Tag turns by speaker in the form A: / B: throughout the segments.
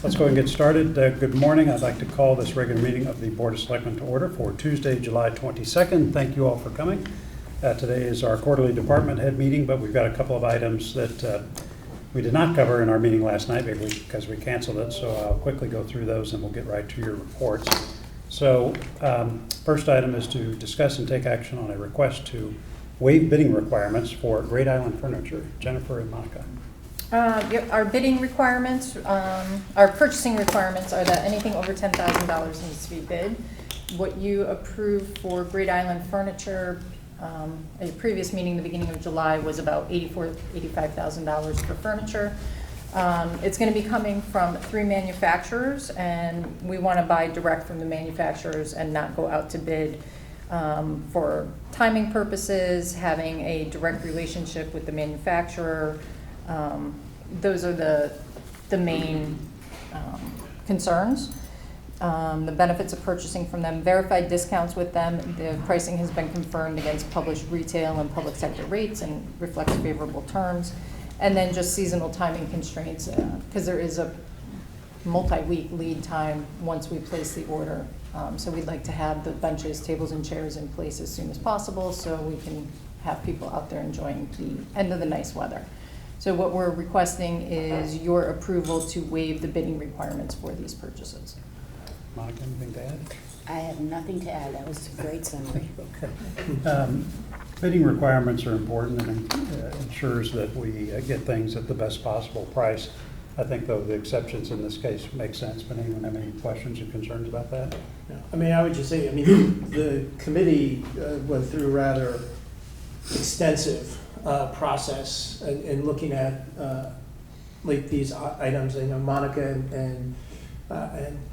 A: Let's go ahead and get started. Good morning. I'd like to call this regular meeting of the Board of Selectmen to order for Tuesday, July 22nd. Thank you all for coming. Today is our quarterly department head meeting, but we've got a couple of items that we did not cover in our meeting last night because we canceled it. So I'll quickly go through those and we'll get right to your reports. So first item is to discuss and take action on a request to waive bidding requirements for Great Island Furniture. Jennifer and Monica.
B: Our bidding requirements, our purchasing requirements are that anything over $10,000 needs to be bid. What you approved for Great Island Furniture, at your previous meeting, the beginning of July, was about $85,000 for furniture. It's going to be coming from 3 manufacturers, and we want to buy direct from the manufacturers and not go out to bid for timing purposes, having a direct relationship with the manufacturer. Those are the main concerns. The benefits of purchasing from them, verified discounts with them. The pricing has been confirmed against published retail and public sector rates and reflects favorable terms. And then just seasonal timing constraints, because there is a multi-week lead time once we place the order. So we'd like to have the benches, tables, and chairs in place as soon as possible so we can have people out there enjoying the end of the nice weather. So what we're requesting is your approval to waive the bidding requirements for these purchases.
A: Monica, anything to add?
C: I have nothing to add. That was a great summary.
A: Okay. Bidding requirements are important and ensures that we get things at the best possible price. I think, though, the exceptions in this case make sense. But anyone have any questions or concerns about that?
D: No. I mean, I would just say, the committee went through a rather extensive process in looking at like these items. I know Monica and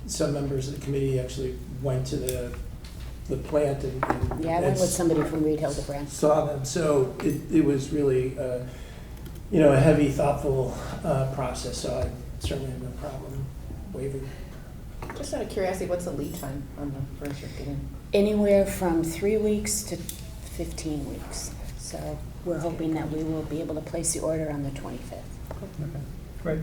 D: some members of the committee actually went to the plant and
C: Yeah, I went with somebody from Reed Hildebrand.
D: saw them. So it was really a heavy, thoughtful process. So I certainly have no problem waiving.
E: Just out of curiosity, what's the lead time on the furniture getting?
C: Anywhere from 3 weeks to 15 weeks. So we're hoping that we will be able to place the order on the 25th.
A: Okay, great.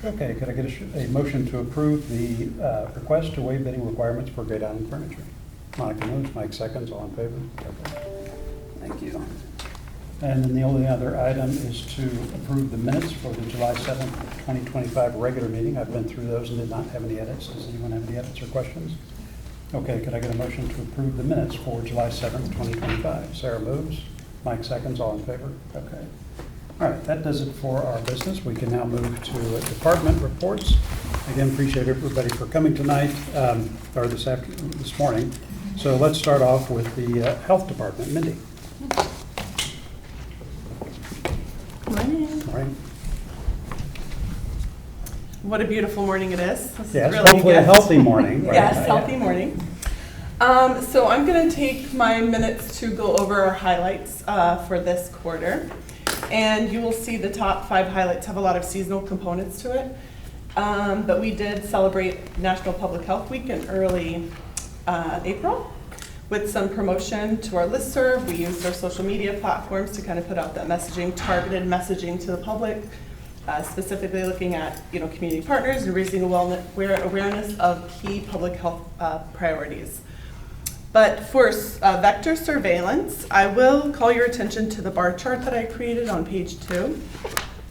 A: Okay, could I get a motion to approve the request to waive bidding requirements for Great Island Furniture? Monica moves, Mike seconds, all in favor? Okay. Thank you. And then the only other item is to approve the minutes for the July 7th, 2025 regular meeting. I've been through those and did not have any edits. Does anyone have any edits or questions? Okay, could I get a motion to approve the minutes for July 7th, 2025? Sarah moves, Mike seconds, all in favor? Okay. All right, that does it for our business. We can now move to department reports. Again, appreciate everybody for coming tonight, or this morning. So let's start off with the health department. Mindy.
F: Morning.
A: All right.
F: What a beautiful morning it is. This
A: Yes,
F: is really
A: hopefully a healthy morning. Right?
F: Yes, healthy morning. So I'm going to take my minutes to go over our highlights for this quarter. And you will see the top 5 highlights have a lot of seasonal components to it. But we did celebrate National Public Health Week in early April with some promotion to our listserv. We used our social media platforms to kind of put out that messaging, targeted messaging to the public, specifically looking at community partners and raising awareness of key public health priorities. But for vector surveillance, I will call your attention to the bar chart that I created on page 2.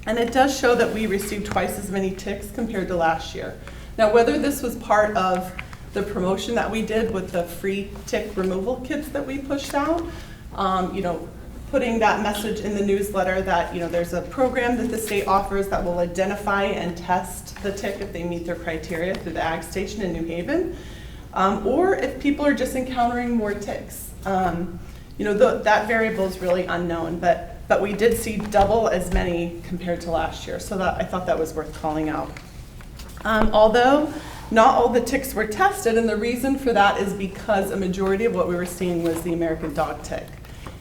F: And it does show that we received twice as many ticks compared to last year. Now, whether this was part of the promotion that we did with the free tick removal kits that we pushed out, putting that message in the newsletter that there's a program that the state offers that will identify and test the tick if they meet their criteria through the Ag Station in New Haven. Or if people are just encountering more ticks. That variable is really unknown, but we did see double as many compared to last year, so I thought that was worth calling out. Although not all the ticks were tested, and the reason for that is because a majority of what we were seeing was the American dog tick,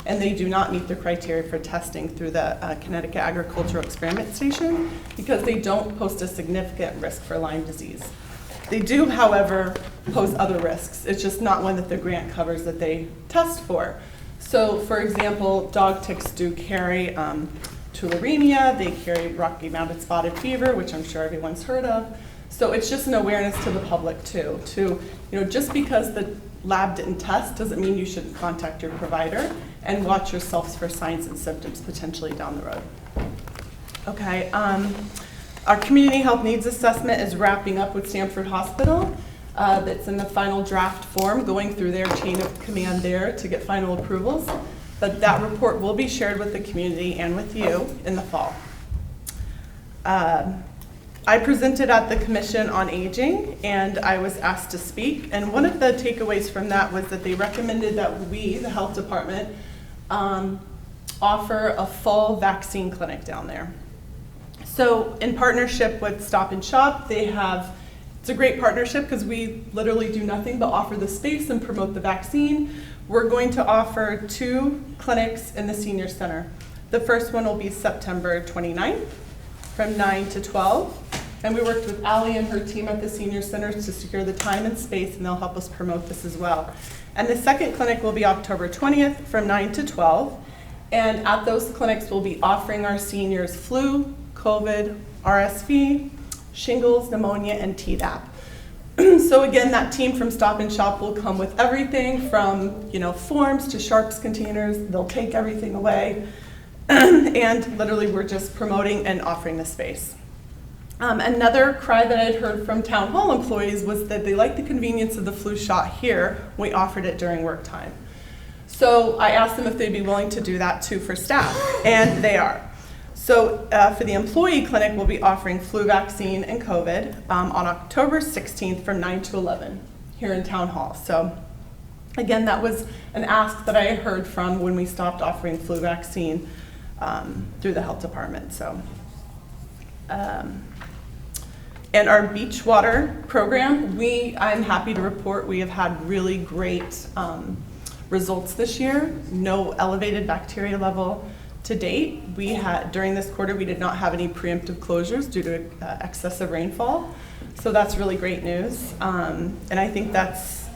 F: and they do not meet the criteria for testing through the Connecticut Agricultural Experiment Station because they don't pose a significant risk for Lyme disease. They do, however, pose other risks. It's just not one that the grant covers that they test for. So, for example, dog ticks do carry tularemia, they carry Rocky Mountain spotted fever, which I'm sure everyone's heard of. So it's just an awareness to the public too, just because the lab didn't test doesn't mean you shouldn't contact your provider and watch yourselves for signs and symptoms potentially down the road. Okay, our community health needs assessment is wrapping up with Stanford Hospital. That's in the final draft form, going through their chain of command there to get final approvals. But that report will be shared with the community and with you in the fall. I presented at the Commission on Aging, and I was asked to speak. And one of the takeaways from that was that they recommended that we, the health department, offer a fall vaccine clinic down there. So in partnership with Stop and Shop, it's a great partnership because we literally do nothing but offer the space and promote the vaccine. We're going to offer 2 clinics in the senior center. The first one will be September 29th from 9 to 12. And we worked with Allie and her team at the senior center to secure the time and space, and they'll help us promote this as well. And the second clinic will be October 20th from 9 to 12. And at those clinics, we'll be offering our seniors flu, COVID, RSV, shingles, pneumonia, and Tdap. So again, that team from Stop and Shop will come with everything from forms to sharps containers. They'll take everything away. And literally we're just promoting and offering the space. Another cry that I'd heard from town hall employees was that they liked the convenience of the flu shot here. We offered it during work time. So I asked them if they'd be willing to do that too for staff, and they are. So for the employee clinic, we'll be offering flu vaccine and COVID on October 16th from 9 to 11 here in town hall. So again, that was an ask that I heard from when we stopped offering flu vaccine through the health department. So. And our beach water program, I'm happy to report we have had really great results this year. No elevated bacteria level to date. During this quarter, we did not have any preemptive closures due to excessive rainfall. So that's really great news. And I think that's,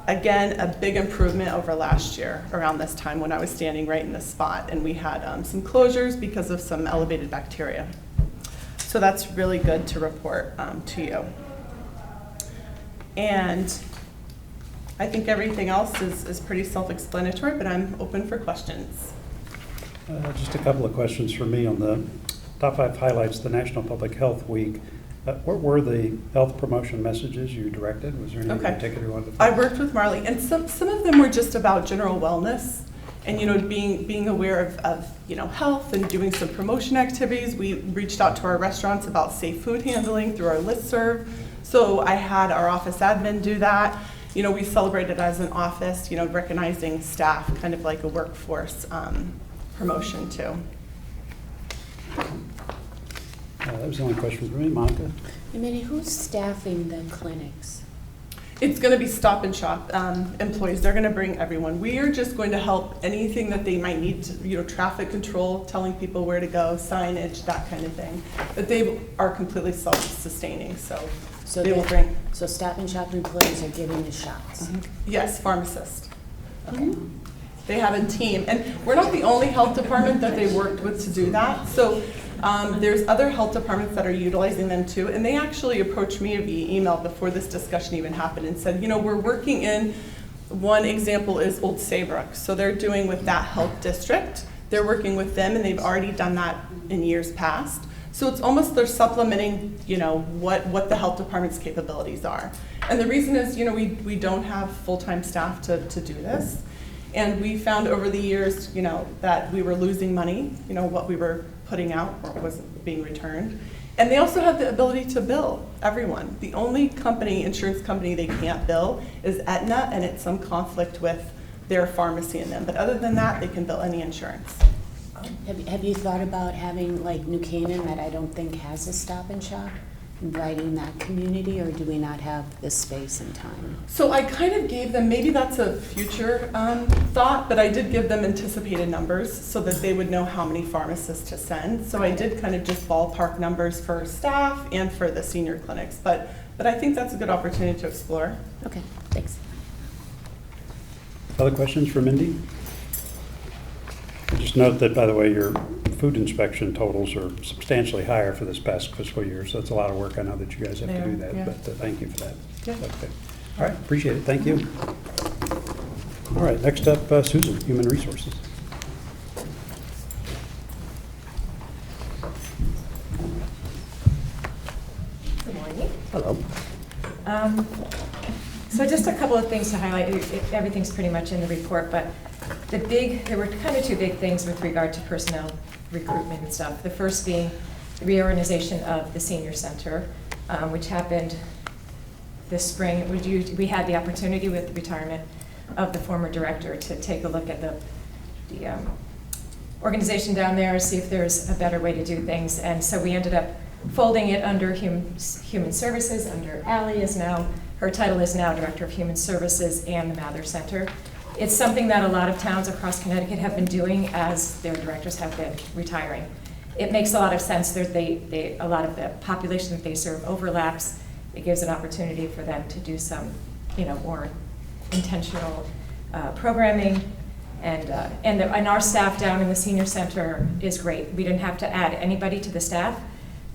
F: again, a big improvement over last year around this time when I was standing right in this spot. And we had some closures because of some elevated bacteria. So that's really good to report to you. And I think everything else is pretty self-explanatory, but I'm open for questions.
A: Just a couple of questions for me on the top 5 highlights, the National Public Health Week. What were the health promotion messages you directed? Was there anything in particular you wanted to
F: I worked with Marley, and some of them were just about general wellness. And being aware of health and doing some promotion activities. We reached out to our restaurants about safe food handling through our listserv. So I had our office admin do that. We celebrated as an office, recognizing staff, kind of like a workforce promotion too.
A: That was the only question for me. Monica?
C: Mindy, who's staffing the clinics?
F: It's going to be Stop and Shop employees. They're going to bring everyone. We are just going to help anything that they might need to, traffic control, telling people where to go, signage, that kind of thing. But they are completely self-sustaining, so they will bring.
C: So Stop and Shop employees are giving the shots?
F: Mm-hmm. Yes, pharmacist. Okay. They have a team, and we're not the only health department that they worked with to do that. So there's other health departments that are utilizing them too, and they actually approached me via email before this discussion even happened and said, we're working in, one example is Old Saybrook, so they're doing with that health district. They're working with them, and they've already done that in years past. So it's almost they're supplementing, what the health department's capabilities are. And the reason is, we don't have full-time staff to do this. And we found over the years, that we were losing money, what we were putting out or wasn't being returned. And they also have the ability to bill everyone. The only insurance company they can't bill is Aetna, and it's some conflict with their pharmacy in them. But other than that, they can bill any insurance.
C: Have you thought about having, like New Canaan, that I don't think has a Stop and Shop, inviting that community, or do we not have the space and time?
F: So I kind of gave them, maybe that's a future thought, but I did give them anticipated numbers so that they would know how many pharmacists to send. So I did kind of just ballpark numbers for staff and for the senior clinics, but I think that's a good opportunity to explore.
C: Okay, thanks.
A: Other questions for Mindy? Just note that, by the way, your food inspection totals are substantially higher for this past fiscal year, so it's a lot of work. I know that you guys have
B: They
A: to do
B: are,
A: that,
B: yeah.
A: but thank you for that.
B: Yeah.
A: Okay. All right, appreciate it, thank you. All right, next up, Susan, Human Resources.
G: Good morning.
A: Hello.
G: So just a couple of things to highlight. Everything's pretty much in the report, but there were kind of two big things with regard to personnel recruitment and stuff. The first being the reorganization of the senior center, which happened this spring. We had the opportunity with the retirement of the former director to take a look at the organization down there, see if there's a better way to do things. And so we ended up folding it under Human Services, under Ally is now, her title is now Director of Human Services and the Mather Center. It's something that a lot of towns across Connecticut have been doing as their directors have been retiring. It makes a lot of sense. A lot of the population that they serve overlaps. It gives an opportunity for them to do some, more intentional programming. And our staff down in the senior center is great. We didn't have to add anybody to the staff.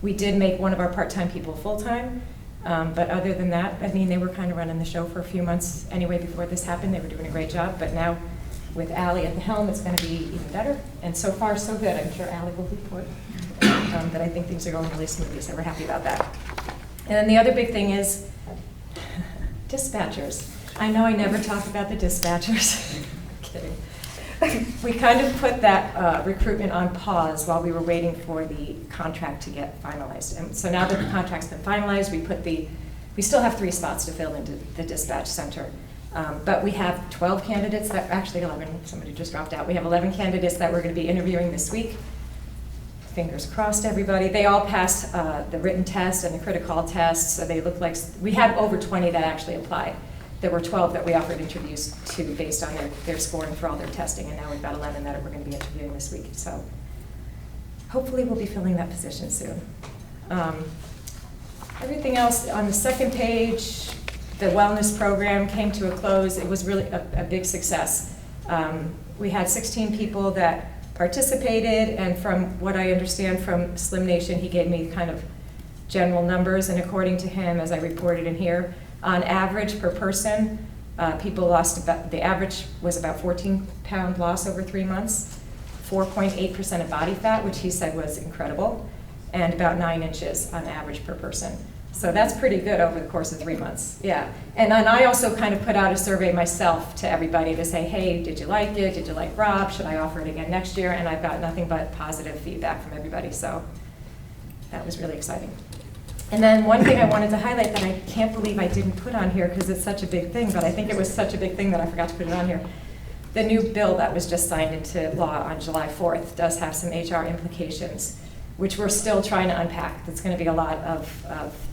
G: We did make one of our part-time people full-time, but other than that, they were kind of running the show for a few months anyway before this happened. They were doing a great job, but now with Ally at the helm, it's going to be even better. And so far, so good. I'm sure Ally will report that I think things are going really smoothly, so we're happy about that. And then the other big thing is dispatchers. I know I never talk about the dispatchers. I'm kidding. We kind of put that recruitment on pause while we were waiting for the contract to get finalized. And so now that the contract's been finalized, we still have 3 spots to fill into the dispatch center. But we have 12 candidates actually 11, somebody just dropped out. We have 11 candidates that we're going to be interviewing this week. Fingers crossed, everybody. They all passed the written test and the critical test, so they look like, we had over 20 that actually applied. There were 12 that we offered interviews to based on their scoring for all their testing, and now we've got 11 that we're going to be interviewing this week. So hopefully we'll be filling that position soon. Everything else on the second page, the wellness program came to a close. It was really a big success. We had 16 people that participated, and from what I understand from Slim Nation, he gave me kind of general numbers, and according to him, as I reported in here, on average per person, people lost the average was about 14-pound loss over 3 months, 4.8% of body fat, which he said was incredible, and about 9 inches on average per person. So that's pretty good over the course of 3 months, yeah. And then I also kind of put out a survey myself to everybody to say, hey, did you like it? Did you like Rob? Should I offer it again next year? And I've got nothing but positive feedback from everybody, so that was really exciting. And then one thing I wanted to highlight that I can't believe I didn't put on here because it's such a big thing, but I think it was such a big thing that I forgot to put it on here. The new bill that was just signed into law on July 4th does have some HR implications, which we're still trying to unpack. There's going to be a lot of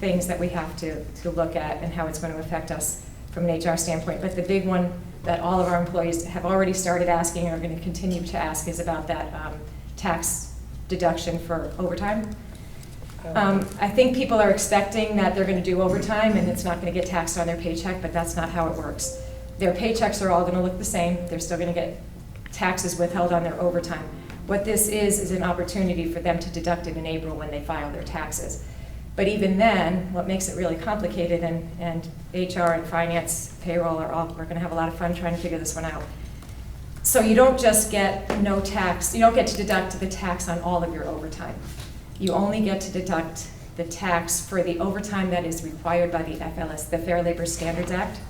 G: things that we have to look at and how it's going to affect us from an HR standpoint. But the big one that all of our employees have already started asking and are going to continue to ask is about that tax deduction for overtime. I think people are expecting that they're going to do overtime and it's not going to get taxed on their paycheck, but that's not how it works. Their paychecks are all going to look the same. They're still going to get taxes withheld on their overtime. What this is an opportunity for them to deduct it in April when they file their taxes. But even then, what makes it really complicated, and HR and finance, payroll we're going to have a lot of fun trying to figure this one out. So you don't just get no tax, you don't get to deduct the tax on all of your overtime. You only get to deduct the tax for the overtime that is required by the FLS, the Fair Labor Standards Act.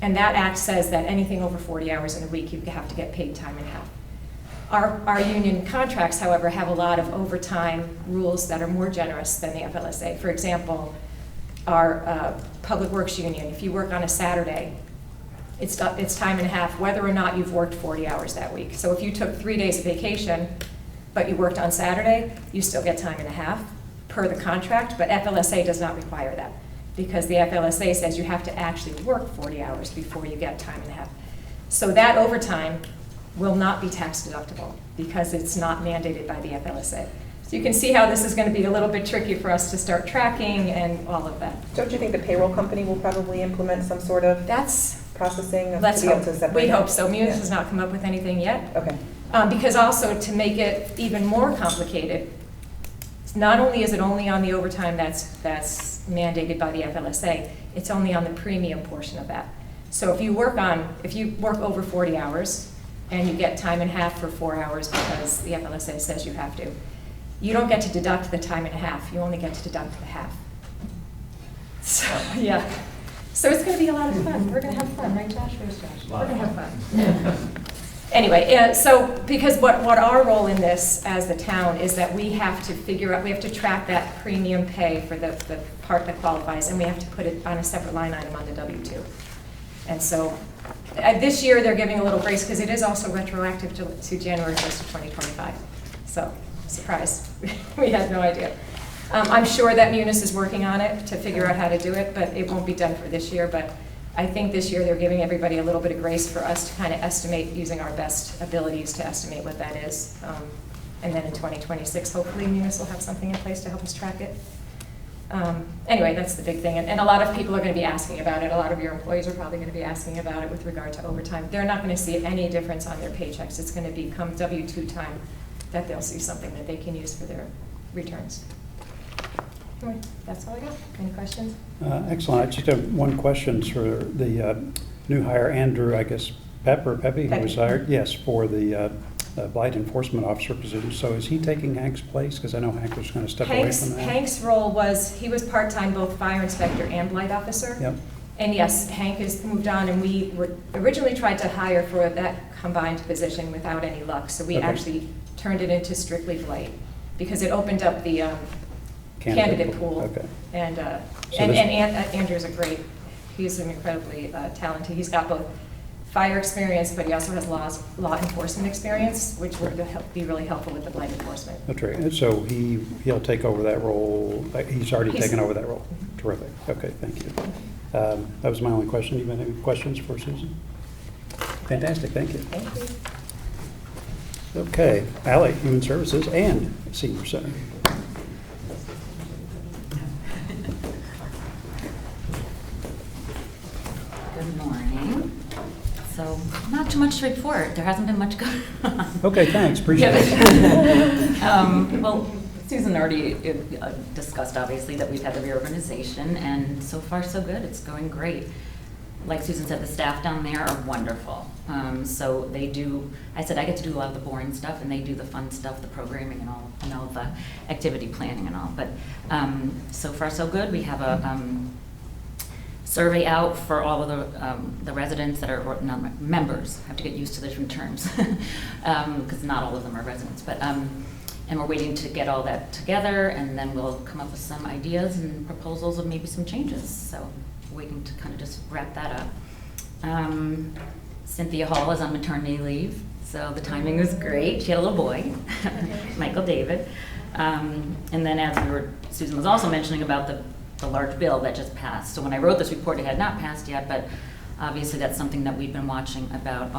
G: And that act says that anything over 40 hours in a week, you have to get paid time and a half. Our union contracts, however, have a lot of overtime rules that are more generous than the FLSA. For example, our Public Works Union, if you work on a Saturday, it's time and a half, whether or not you've worked 40 hours that week. So if you took 3 days of vacation, but you worked on Saturday, you still get time and a half per the contract, but FLSA does not require that because the FLSA says you have to actually work 40 hours before you get time and a half. So that overtime will not be tax deductible because it's not mandated by the FLSA. So you can see how this is going to be a little bit tricky for us to start tracking and all of that.
E: Don't you think the payroll company will probably implement some sort of
B: That's,
E: processing?
B: let's
E: to be able
B: hope.
E: to separate
B: We
E: it?
B: hope so. Munis
E: Yeah.
B: has not come up with anything yet.
E: Okay.
G: Because also, to make it even more complicated, not only is it only on the overtime that's mandated by the FLSA, it's only on the premium portion of that. So if you work over 40 hours and you get time and a half for 4 hours because the FLSA says you have to, you don't get to deduct the time and a half, you only get to deduct the half. So, yeah. So it's gonna be a lot of fun. We're gonna have fun, right, Josh? Where's Josh? We're gonna have fun. Anyway, so because what our role in this as the town is that we have to figure out, we have to track that premium pay for the part that qualifies, and we have to put it on a separate line item on the W-2. And so this year they're giving a little grace because it is also retroactive to January 1st of 2025. So, surprise, we had no idea. I'm sure that Munis is working on it to figure out how to do it, but it won't be done for this year. But I think this year they're giving everybody a little bit of grace for us to kind of estimate using our best abilities to estimate what that is. And then in 2026, hopefully Munis will have something in place to help us track it. Anyway, that's the big thing. And a lot of people are going to be asking about it. A lot of your employees are probably going to be asking about it with regard to overtime. They're not going to see any difference on their paychecks. It's going to become W-2 time that they'll see something that they can use for their returns. Anyway, that's all I got. Any questions?
A: Excellent. I just have one question for the new hire, Andrew, I guess, Pepe, who was hired, yes, for the blight enforcement officer position. So is he taking Hank's place? Because I know Hank was going to step away from that.
G: Hank's role was, he was part-time both fire inspector and blight officer.
A: Yep.
G: And yes, Hank has moved on, and we were originally tried to hire for that combined position without any luck. So we actually turned it into strictly blight because it opened up the candidate pool. Okay. And Andrew's he's an incredibly talented, he's got both fire experience, but he also has law enforcement experience, which would be really helpful with the blight enforcement.
A: That's right. So he'll take over that role. He's already taken over that role. Terrific. Okay, thank you. That was my only question. You have any questions for Susan? Fantastic, thank you.
G: Thank you.
A: Okay, Ally, Human Services and Senior Center.
H: Good morning. So, not too much to report. There hasn't been much going on.
A: Okay, thanks. Appreciate it.
H: Well, Susan already discussed, obviously, that we've had the reorganization, and so far, so good. It's going great. Like Susan said, the staff down there are wonderful. So they do, I said I get to do a lot of the boring stuff, and they do the fun stuff, the programming and all the activity planning and all. But so far, so good. We have a survey out for all of the residents that are, or not members, I have to get used to the different terms, because not all of them are residents. But and we're waiting to get all that together, and then we'll come up with some ideas and proposals of maybe some changes. So waiting to kind of just wrap that up. Cynthia Hall is on maternity leave, so the timing was great. She had a little boy, Michael David. And then as Susan was also mentioning about the large bill that just passed. So when I wrote this report, it had not passed yet, but obviously that's something that we've been watching about.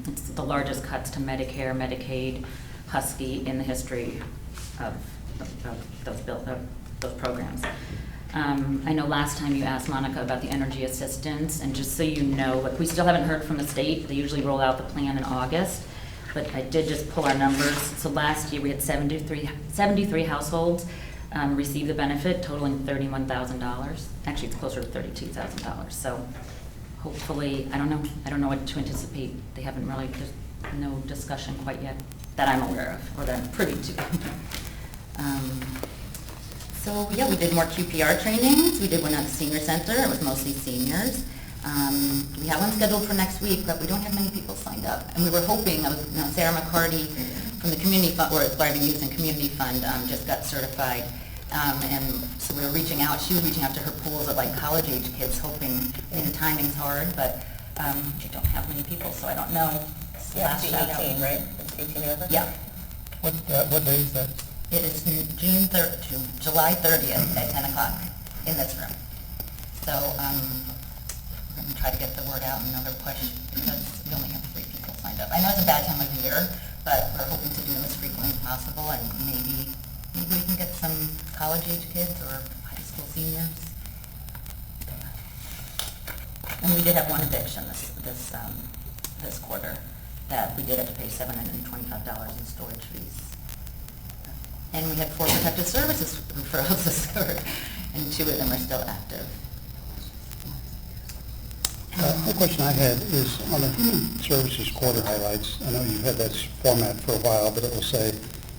H: It's the largest cuts to Medicare, Medicaid, Husky in the history of those programs. I know last time you asked Monica about the energy assistance, and just so you know, we still haven't heard from the state. They usually roll out the plan in August, but I did just pull our numbers. So last year we had 73 households receive the benefit, totaling $31,000. Actually, it's closer to $32,000. So hopefully, I don't know what to anticipate. They haven't really, there's no discussion quite yet that I'm aware of, or that I'm privy to. So yeah, we did more QPR trainings. We did one at the senior center. It was mostly seniors. We have one scheduled for next week, but we don't have many people signed up. And we were hoping, Sarah McCarty from the Community Fund, or Thriving Youth and Community Fund, just got certified. And so we were reaching out, she was reaching out to her pools of like college age kids, hoping, the timing's hard, but we don't have many people, so I don't know.
E: Yeah, it's 18, right? It's 18 over?
H: Yeah.
I: What day is that?
H: It is July 30th at 10 o'clock in this room. So we're going to try to get the word out and another push because we only have 3 people signed up. I know it's a bad time of year, but we're hoping to do them as frequently as possible, and maybe we can get some college-age kids or high school seniors. And we did have one eviction this quarter. that we did have to pay $725 in storage fees. And we had 4 protective services referrals this quarter, and 2 of them are still active.
A: The question I had is on the human services quarter highlights. I know you've had that format for a while, but it will say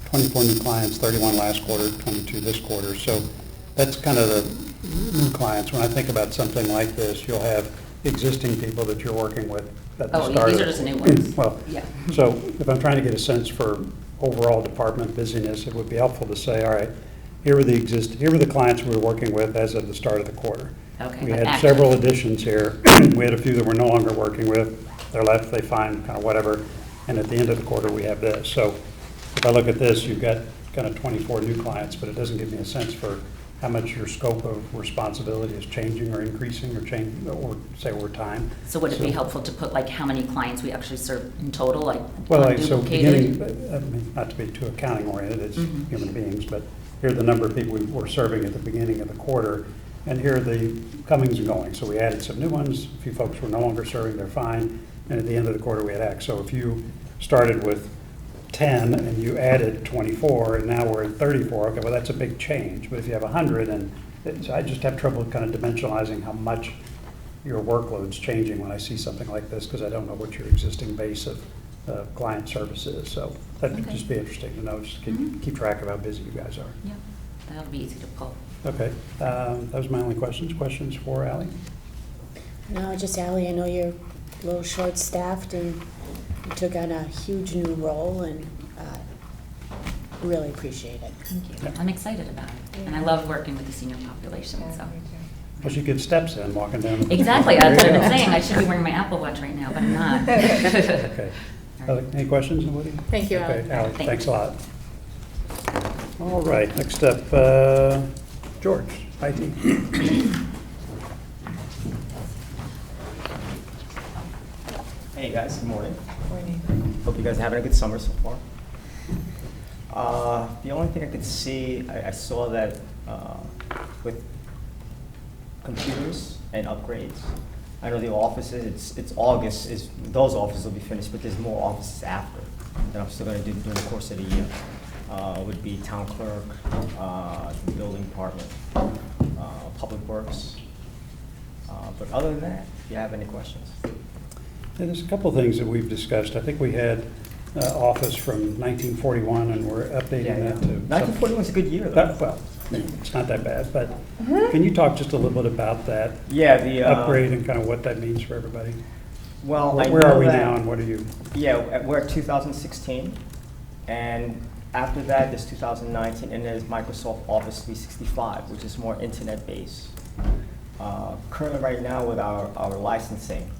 A: 24 new clients, 31 last quarter, 22 this quarter. So that's kind of the new clients. When I think about something like this, you'll have existing people that you're working with at the
H: Oh,
A: start.
H: these are just new ones.
A: Well,
H: Yeah.
A: so if I'm trying to get a sense for overall department busyness, it would be helpful to say, all right, here were the clients we were working with as of the start of the quarter.
H: Okay,
A: We
H: but
A: had
H: active.
A: several additions here. We had a few that we're no longer working with. They're left, they find kind of whatever. And at the end of the quarter, we have this. So if I look at this, you've got kind of 24 new clients, but it doesn't give me a sense for how much your scope of responsibility is changing or increasing or changing, or say over time.
H: So would it be helpful to put like how many clients we actually serve in total, like
A: Well, so
H: unduplicated?
A: beginning, I mean, not to be too accounting oriented, it's
H: Mhm.
A: human beings, but here are the number of people we were serving at the beginning of the quarter, and here are the comings and goings. So we added some new ones, a few folks were no longer serving, they're fine, and at the end of the quarter, we had X. So if you started with 10 and you added 24, and now we're at 34, okay, well, that's a big change. But if you have 100, and so I just have trouble kind of dimensionalizing how much your workload's changing when I see something like this, because I don't know what your existing base of client service is. So that'd
H: Okay.
A: just be interesting to know, just
H: Mhm.
A: keep track of how busy you guys are.
H: Yeah, that'll be easy to pull.
A: Okay, that was my only questions. Questions for Ally?
C: No, just Ally, I know you're a little short-staffed and you took on a huge new role and really appreciate it.
H: Thank you.
A: Yeah.
H: I'm excited about it, and I love working with the senior population, so.
A: Well, you get steps in walking down. the-
H: Exactly, that's what I've been
A: There you
H: saying, I should be wearing my Apple Watch right now, but I'm not.
A: go. Okay. Any questions, nobody?
E: Thank you, Ally.
A: Okay, Ally,
H: Thanks.
A: thanks a lot. All right, next up, George, IT.
J: Hey guys, good morning. Hope you guys are having a good summer so far. The only thing I could see, I saw that with computers and upgrades, I know the offices, it's August, those offices will be finished, but there's more offices after that I'm still gonna do during the course of the year. Would be town clerk, the building department, public works. But other than that, if you have any questions.
A: Yeah, there's a couple of things that we've discussed. I think we had office from 1941, and we're updating that to.
J: 1941 is a good year though.
A: Well, it's not that bad, but can you talk just a little bit about that
J: Yeah, the
A: upgrade and kind of what that means for everybody?
J: Well, I
A: Where
J: know
A: are we
J: that-
A: now, and what are you?
J: Yeah, we're at 2016, and after that, there's 2019, and there's Microsoft Office 365, which is more internet-based. Currently, right now, with our licensing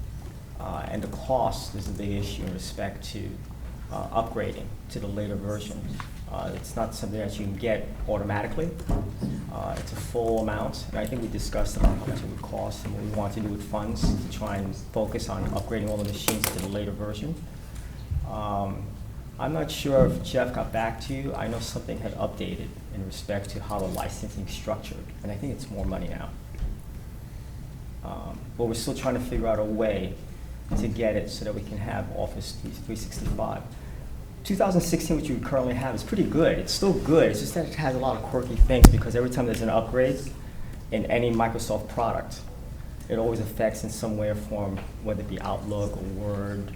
J: and the cost, is a big issue in respect to upgrading to the later version. It's not something that you can get automatically. It's a full amount, and I think we discussed about how much it would cost and what we want to do with funds to try and focus on upgrading all the machines to the later version. I'm not sure if Jeff got back to you. I know something had updated in respect to how the licensing is structured, and I think it's more money now. But we're still trying to figure out a way to get it so that we can have Office 365. 2016, which you currently have, is pretty good. It's still good. It's just that it has a lot of quirky things because every time there's an upgrade in any Microsoft product, it always affects in some way or form, whether it be Outlook or Word.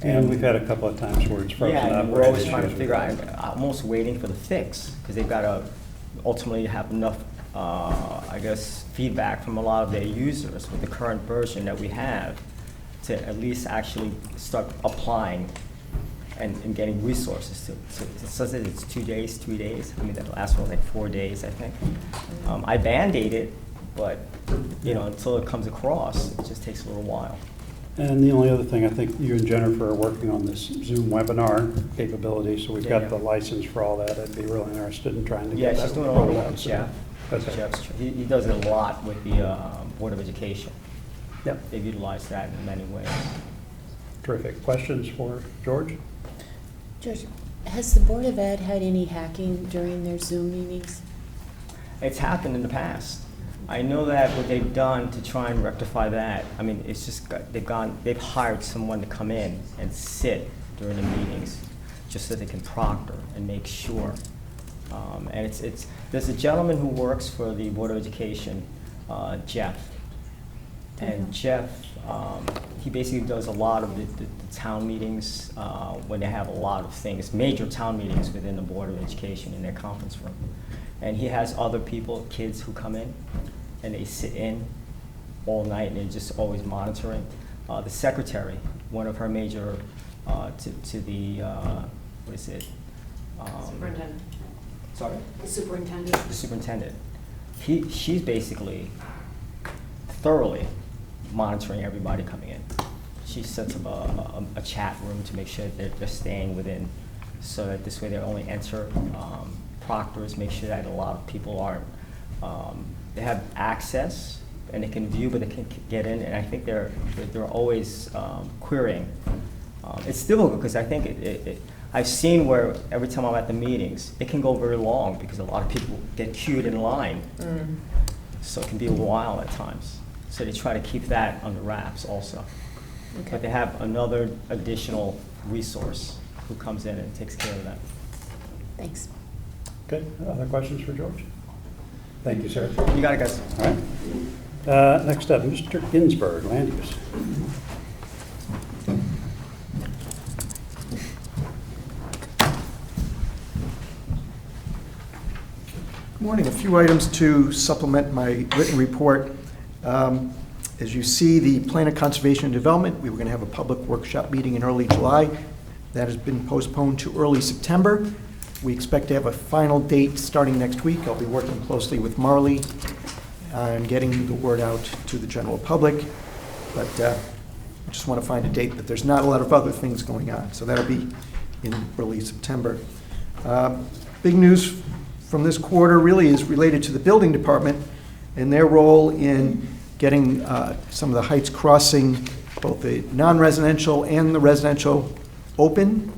A: And we've had a couple of times where it's frozen up.
J: Yeah, and we're always trying to figure out, I'm almost waiting for the fix, because they've got to ultimately have enough, I guess, feedback from a lot of their users with the current version that we have to at least actually start applying and getting resources to. So it says that it's 2 days, 3 days. I mean, the last one was like 4 days, I think. I Band-Aid it, but, until it comes across, it just takes a little while.
A: And the only other thing, I think you and Jennifer are working on this Zoom webinar capability, so we've
J: Yeah,
A: got the license for all that. I'd be really interested in trying to
J: Yeah,
A: get that
J: she's doing a lot of
A: rolled
J: work
A: out.
J: with
A: So
J: Jeff.
A: that's it.
J: He does it a lot with the Board of Education.
A: Yep,
J: They've utilized that in many ways.
A: terrific. Questions for George?
C: George, has the Board of Ed had any hacking during their Zoom meetings?
J: It's happened in the past. I know that what they've done to try and rectify that, I mean, it's just they've hired someone to come in and sit during the meetings, just so they can proctor and make sure. And there's a gentleman who works for the Board of Education, Jeff. And Jeff, he basically does a lot of the town meetings when they have a lot of things, major town meetings within the Board of Education in their conference room. And he has other people, kids who come in, and they sit in all night, and they're just always monitoring. The secretary, one of her major, to the, what is it?
C: Superintendent.
J: Sorry?
C: The superintendent.
J: The superintendent. She's basically thoroughly monitoring everybody coming in. She sets up a chat room to make sure that they're staying within, so that this way they only enter. Proctors make sure that a lot of people aren't, they have access and they can view, but they can get in, and I think they're always querying. It's difficult because I think I've seen where every time I'm at the meetings, it can go very long because a lot of people get queued in line. So it can be a while at times. So they try to keep that under wraps also.
E: Okay.
J: But they have another additional resource who comes in and takes care of that.
C: Thanks.
A: Okay, other questions for George? Thank you, sir.
J: You got it, guys.
A: All right. Next up, Mr. Ginsberg, land use.
I: Morning. A few items to supplement my written report. As you see, the Plan of Conservation and Development, we were going to have a public workshop meeting in early July. That has been postponed to early September. We expect to have a final date starting next week. I'll be working closely with Marley on getting the word out to the general public. But I just want to find a date that there's not a lot of other things going on. So that'll be in early September. Big news from this quarter really is related to the building department and their role in getting some of the Heights Crossing, both the non-residential and the residential, open.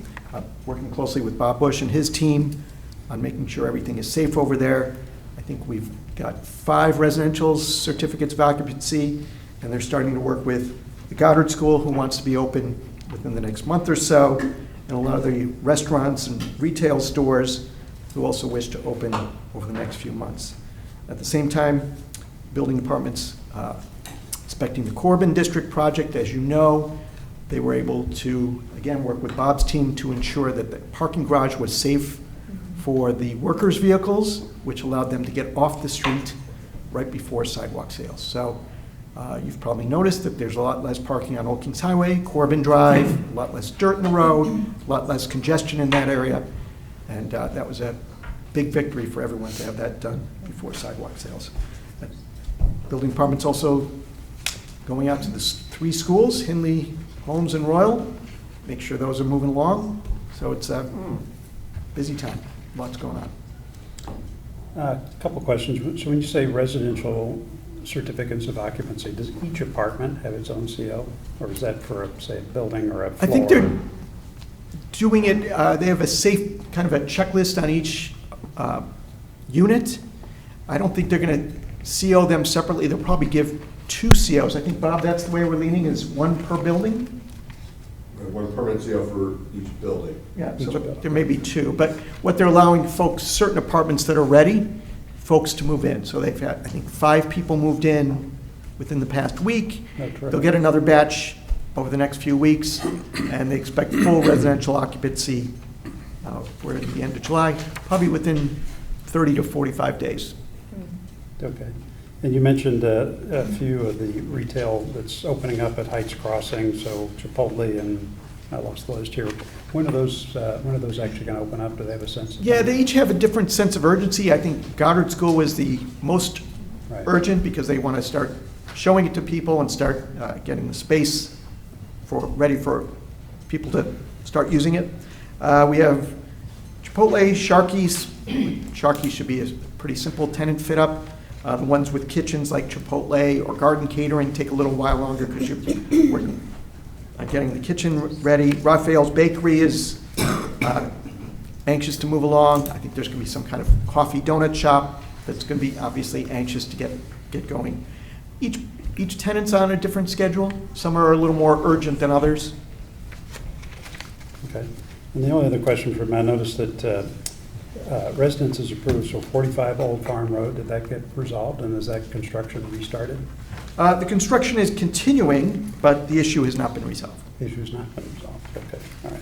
I: Working closely with Bob Bush and his team on making sure everything is safe over there. I think we've got 5 residential certificates of occupancy, and they're starting to work with the Goddard School, who wants to be open within the next month or so, and a lot of the restaurants and retail stores who also wish to open over the next few months. At the same time, building department's expecting the Corbin District project. As you know, they were able to, again, work with Bob's team to ensure that the parking garage was safe for the workers' vehicles, which allowed them to get off the street right before sidewalk sales. So you've probably noticed that there's a lot less parking on Old Kings Highway, Corbin Drive, a lot less dirt in the road, a lot less congestion in that area. And that was a big victory for everyone to have that done before sidewalk sales. Building department's also going out to the 3 schools, Hindley, Holmes, and Royal, make sure those are moving along. So it's a busy time, lots going on.
A: A couple questions. So when you say residential certificates of occupancy, does each apartment have its own CO? Or is that for, say, a building or a floor?
I: I think they're doing it, they have a safe, kind of a checklist on each unit. I don't think they're going to CO them separately. They'll probably give 2 COs. I think, Bob, that's the way we're leaning, is 1 per building?
K: One permanent CO for each building.
I: Yeah, so there may be 2. But what they're allowing folks, certain apartments that are ready, folks to move in. So they've had, I think, 5 people moved in within the past week. They'll get another batch over the next few weeks, and they expect full residential occupancy for the end of July, probably within 30 to 45 days.
A: Okay. And you mentioned a few of the retail that's opening up at Heights Crossing, so Chipotle and, I lost the list here. When are those actually going to open up? Do they have a sense of
I: Yeah,
A: time?
I: they each have a different sense of urgency. I think Goddard School was the most urgent because they want to start showing it to people and start getting the space ready for people to start using it. We have Chipotle, Sharky's. Sharky's should be a pretty simple tenant fit up. The ones with kitchens like Chipotle or Garden Catering take a little while longer because you're working on getting the kitchen ready. Raphael's Bakery is anxious to move along. I think there's going to be some kind of coffee donut shop that's going to be obviously anxious to get going. Each tenant's on a different schedule. Some are a little more urgent than others.
A: Okay. Okay. And the only other question for me, I noticed that residence is approved, so 45 Old Farm Road, did that get resolved, and is that construction restarted?
I: The construction is continuing, but the issue has not been resolved.
A: The issue's not been resolved, okay, all right.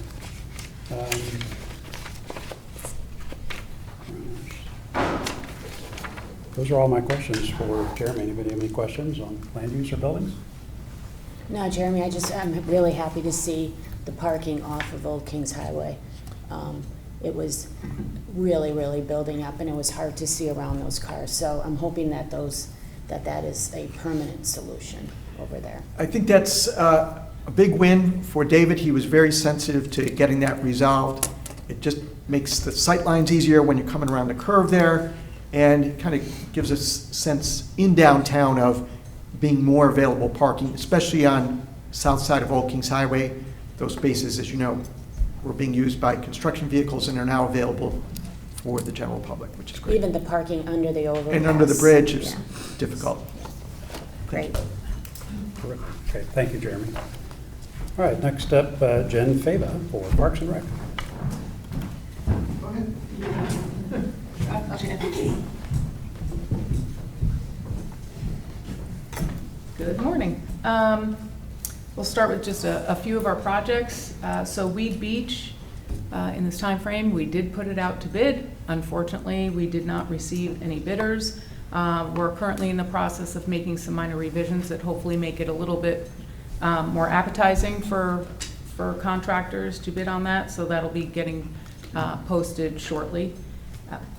A: Those are all my questions for Jeremy. Anybody have any questions on land use or buildings?
C: No, Jeremy, I'm really happy to see the parking off of Old Kings Highway. It was really, really building up, and it was hard to see around those cars. So I'm hoping that that is a permanent solution over there.
I: I think that's a big win for David. He was very sensitive to getting that resolved. It just makes the sight lines easier when you're coming around the curve there, and it kind of gives us sense in downtown of being more available parking, especially on south side of Old Kings Highway. Those spaces, as you know, were being used by construction vehicles and are now available for the general public, which is great.
C: Even the parking under the overpass.
I: And under the bridge is
C: Yeah.
I: difficult.
C: Great.
A: Terrific. Okay, thank you, Jeremy. All right, next up, Jen Fava for Parks and Rec.
L: Good morning. We'll start with just a few of our projects. So Weed Beach, in this time frame, we did put it out to bid. Unfortunately, we did not receive any bidders. We're currently in the process of making some minor revisions that hopefully make it a little bit more appetizing for contractors to bid on that. So that'll be getting posted shortly.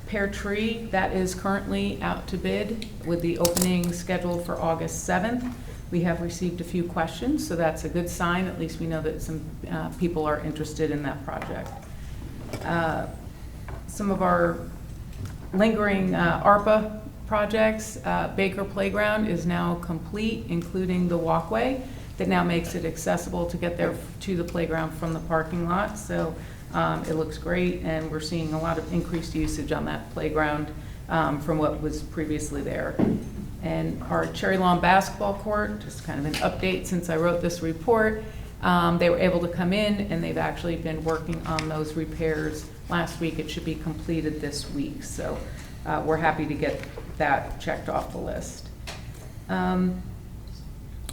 L: Pear Tree, that is currently out to bid with the opening scheduled for August 7th. We have received a few questions, so that's a good sign. At least we know that some people are interested in that project. Some of our lingering ARPA projects, Baker Playground is now complete, including the walkway that now makes it accessible to get there to the playground from the parking lot. So it looks great, and we're seeing a lot of increased usage on that playground from what was previously there. And our Cherry Lawn basketball court, just kind of an update since I wrote this report, they were able to come in, and they've actually been working on those repairs last week. It should be completed this week, so we're happy to get that checked off the list.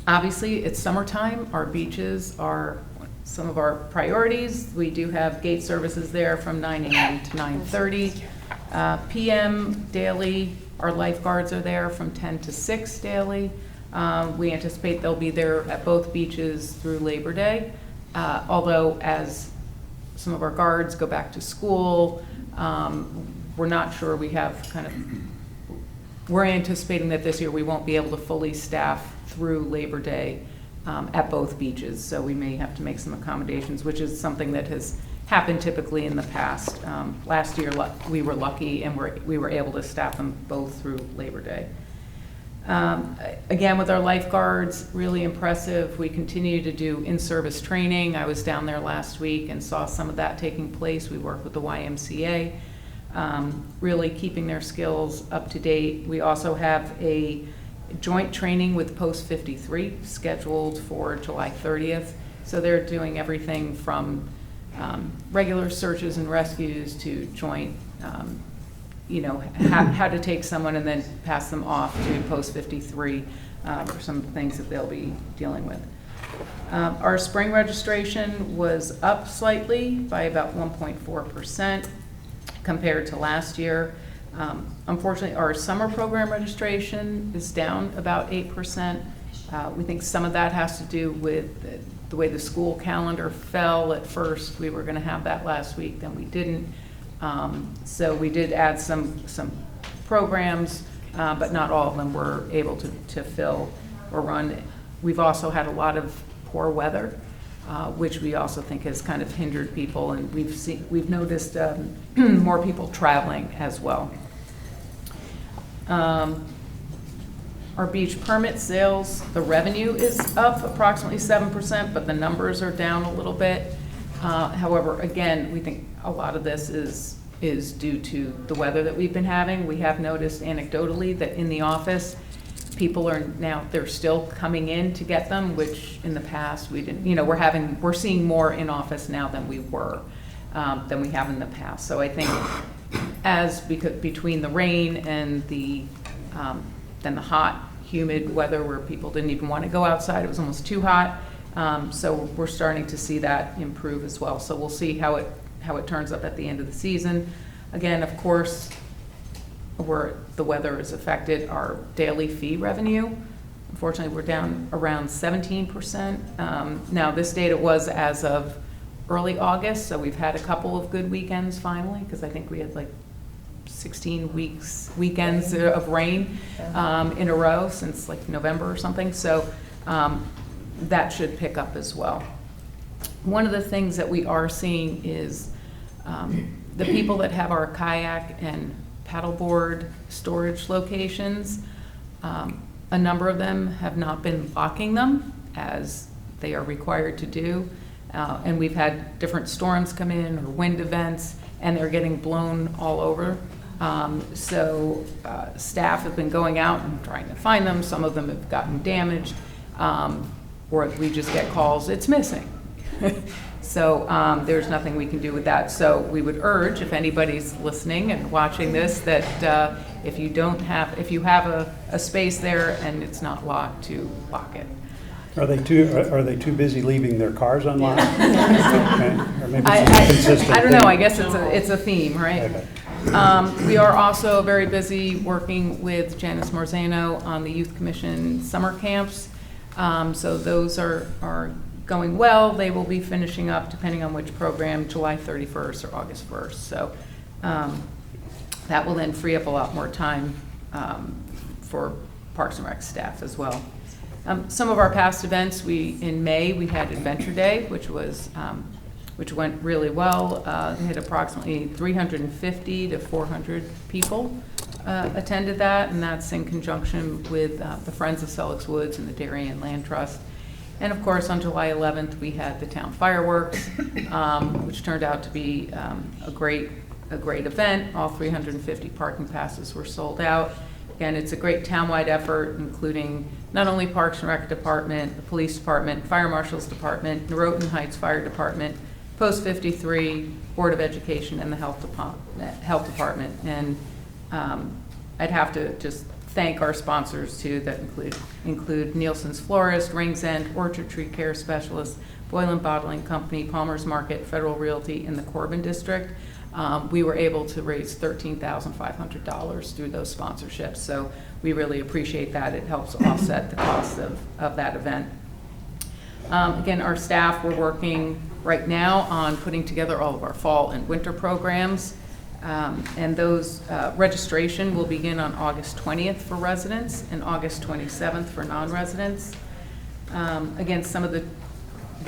L: Obviously, it's summertime. Our beaches are some of our priorities. We do have gate services there from 9 a.m. to 9:30 p.m. daily. Our lifeguards are there from 10 to 6 daily. We anticipate they'll be there at both beaches through Labor Day. Although as some of our guards go back to school, we're not sure. We're anticipating that this year we won't be able to fully staff through Labor Day at both beaches. So we may have to make some accommodations, which is something that has happened typically in the past. Last year we were lucky, and we were able to staff them both through Labor Day. Again, with our lifeguards, really impressive. We continue to do in-service training. I was down there last week and saw some of that taking place. We work with the YMCA, really keeping their skills up to date. We also have a joint training with Post 53 scheduled for July 30th. So they're doing everything from regular searches and rescues to joint, how to take someone and then pass them off to Post 53 for some things that they'll be dealing with. Our spring registration was up slightly by about 1.4% compared to last year. Unfortunately, our summer program registration is down about 8%. We think some of that has to do with the way the school calendar fell. At first, we were going to have that last week, then we didn't. So we did add some programs, but not all of them were able to fill or run. We've also had a lot of poor weather, which we also think has kind of hindered people, and we've noticed more people traveling as well. Our beach permit sales, the revenue is up approximately 7%, but the numbers are down a little bit. However, again, we think a lot of this is due to the weather that we've been having. We have noticed anecdotally that in the office, People are now, they're still coming in to get them, which in the past we didn't, we're seeing more in office now than we have in the past. So I think because between the rain and then the hot, humid weather where people didn't even want to go outside, it was almost too hot. So we're starting to see that improve as well. So we'll see how it turns up at the end of the season. Again, of course, where the weather is affected, our daily fee revenue. Unfortunately, we're down around 17%. Now, this data was as of early August, so we've had a couple of good weekends finally, because I think we had like 16 weekends of rain in a row since like November or something. So that should pick up as well. One of the things that we are seeing is the people that have our kayak and paddleboard storage locations, a number of them have not been locking them as they are required to do. And we've had different storms come in or wind events, and they're getting blown all over. So staff have been going out and trying to find them. Some of them have gotten damaged, or we just get calls, it's missing. So there's nothing we can do with that. So we would urge, if anybody's listening and watching this, that if you have a space there and it's not locked, to lock it.
A: Are they too busy leaving their cars unlocked? Okay. Or maybe it's an inconsistent
L: I don't know.
A: thing.
L: I guess it's a theme, right?
A: Okay.
L: We are also very busy working with Janice Morzano on the Youth Commission summer camps. So those are going well. They will be finishing up, depending on which program, July 31st or August 1st. So that will then free up a lot more time for Parks and Rec staff as well. Some of our past events, in May we had Adventure Day, which went really well. We had approximately 350 to 400 people attended that, and that's in conjunction with the Friends of Selleck's Woods and the Darien Land Trust. And of course, on July 11th, we had the town fireworks, which turned out to be a great event. All 350 parking passes were sold out. And it's a great townwide effort, including not only Parks and Rec Department, the Police Department, Fire Marshal's Department, Norotan Heights Fire Department, Post 53, Board of Education, and the Health Department. And I'd have to just thank our sponsors too, that include Nielsen's Florist, Rings End, Orchard Tree Care Specialist, Boylan Bottling Company, Palmer's Market, Federal Realty, and the Corbin District. We were able to raise $13,500 through those sponsorships, so we really appreciate that. It helps offset the cost of that event. Again, our staff, we're working right now on putting together all of our fall and winter programs, and those registration will begin on August 20th for residents and August 27th for non-residents. Again, some of the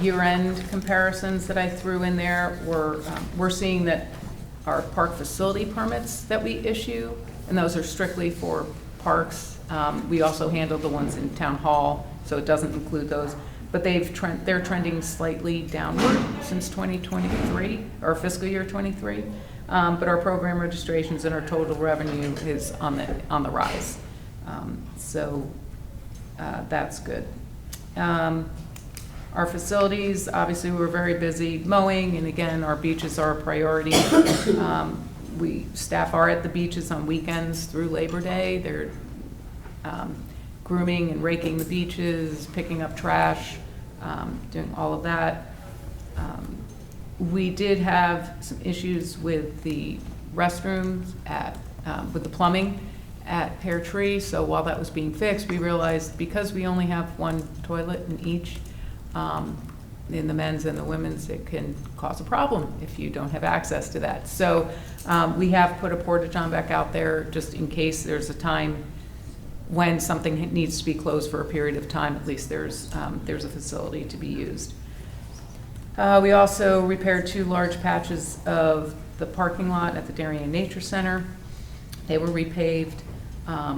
L: year-end comparisons that I threw in there were, we're seeing that our park facility permits that we issue, and those are strictly for parks. We also handle the ones in town hall, so it doesn't include those. But they're trending slightly downward since 2023, or fiscal year 23. But our program registrations and our total revenue is on the rise. So that's good. Our facilities, obviously, we're very busy mowing, and again, our beaches are a priority. Staff are at the beaches on weekends through Labor Day. They're grooming and raking the beaches, picking up trash, doing all of that. We did have some issues with the restrooms with the plumbing at Pear Tree. So while that was being fixed, we realized because we only have one toilet in each, in the men's and the women's, it can cause a problem if you don't have access to that. So we have put a porta-john back out there just in case there's a time when something needs to be closed for a period of time. At least there's a facility to be used. We also repaired 2 large patches of the parking lot at the Darien Nature Center. They were repaved.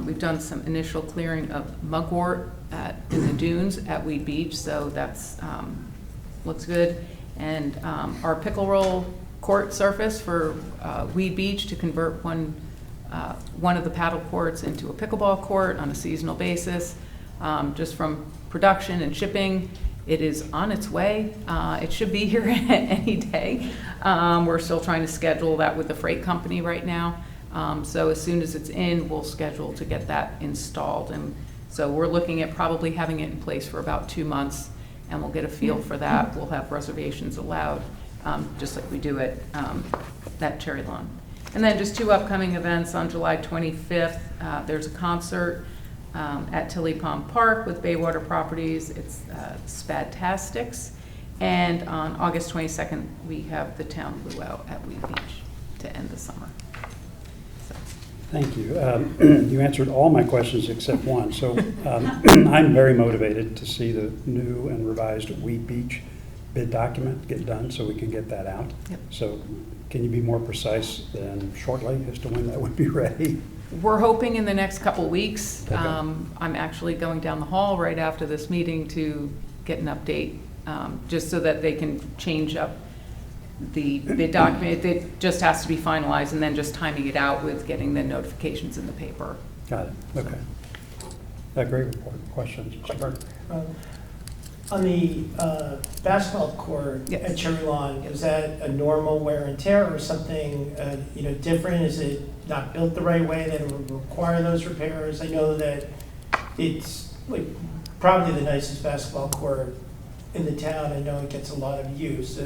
L: We've done some initial clearing of mugwort in the dunes at Weed Beach, so that's looks good. And our pickle roll court surface for Weed Beach to convert one one of the paddle courts into a pickleball court on a seasonal basis. Just from production and shipping, it is on its way. It should be here any day. We're still trying to schedule that with the freight company right now. So as soon as it's in, we'll schedule to get that installed. And so we're looking at probably having it in place for about 2 months, and we'll get a feel for that. We'll have reservations allowed, just like we do at that Cherry Lawn. And then just 2 upcoming events. On July 25th, there's a concert at Tilly Pond Park with Baywater Properties. It's Spadtastics. And on August 22nd, we have the Town Luau at Wheat Beach to end the summer. So.
A: Thank you. You answered all my questions except one. So I'm very motivated to see the new and revised Wheat Beach bid document get done so we can get that out.
L: Yep.
A: So can you be more precise than shortly as to when that would be ready?
L: We're hoping in the next couple weeks.
A: Okay.
L: I'm actually going down the hall right after this meeting to get an update, just so that they can change up the bid document. It just has to be finalized, and then just timing it out with getting the notifications in the paper.
A: Got it. Okay. Great report. Questions? Mr. Burke?
D: On the basketball court
L: Yes.
D: at Cherry Lawn, is that a normal wear and tear or something different? Is it not built the right way that it would require those repairs? I know that it's like probably the nicest basketball court in the town. I know it gets a lot of use.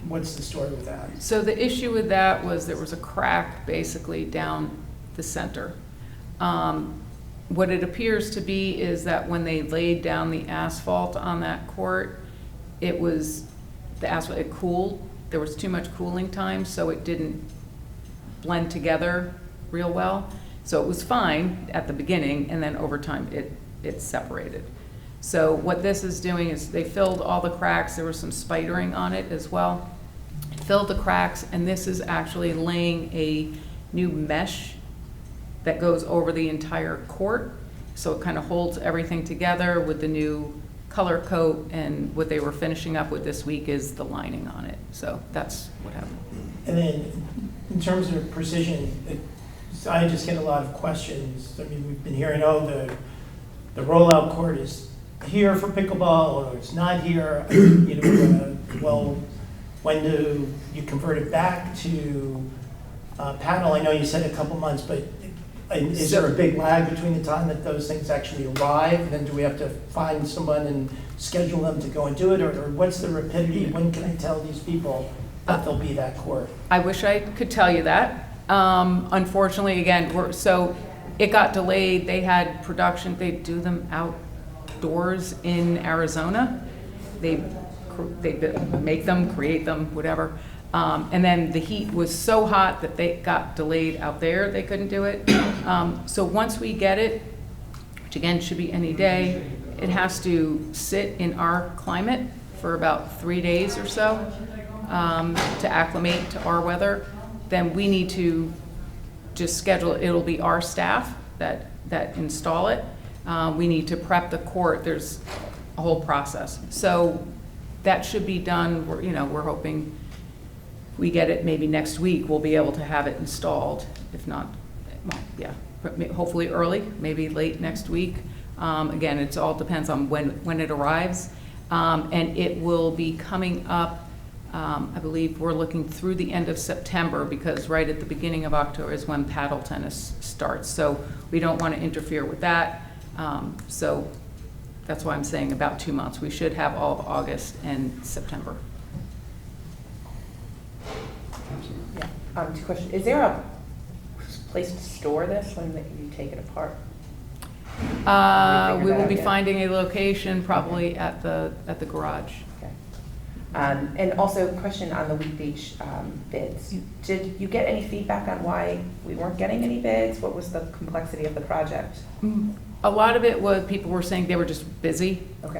D: What's the story with that?
L: So the issue with that was there was a crack basically down the center. What it appears to be is that when they laid down the asphalt on that court, the asphalt, it cooled. There was too much cooling time, so it didn't blend together real well. So it was fine at the beginning, and then over time it separated. So what this is doing is they filled all the cracks. There was some spidering on it as well. Filled the cracks, and this is actually laying a new mesh that goes over the entire court. So it kind of holds everything together with the new color coat, and what they were finishing up with this week is the lining on it. So that's what happened.
D: And then in terms of precision, I just get a lot of questions. I mean, we've been hearing, the rollout court is here for pickleball, or it's not here. Well, when do you convert it back to paddle? I know you said a couple months, but is there a big lag between the time that those things actually arrive? And then do we have to find someone and schedule them to go and do it? Or what's the rapidity? When can I tell these people that there'll be that court?
L: I wish I could tell you that. Unfortunately, again, so it got delayed. They had production. They do them outdoors in Arizona. They make them, create them, whatever. And then the heat was so hot that they got delayed out there. They couldn't do it. So once we get it, which again should be any day, it has to sit in our climate for about 3 days or so to acclimate to our weather. Then we need to just schedule it. It'll be our staff that install it. We need to prep the court. There's a whole process. So that should be done. We're hoping we get it maybe next week. We'll be able to have it installed. If not, well, yeah, hopefully early, maybe late next week. Again, it all depends on when it arrives. And it will be coming up, I believe we're looking through the end of September, because right at the beginning of October is when paddle tennis starts. So we don't want to interfere with that. So that's why I'm saying about 2 months. We should have all of August and September.
E: Yeah. 2 questions. Is there a place to store this when you take it apart?
L: We will be finding a location probably at the garage.
E: Okay. And also a question on the Wheat Beach bids. Did you get any feedback on why we weren't getting any bids? What was the complexity of the project?
L: A lot of it was people were saying they were just busy.
E: Okay.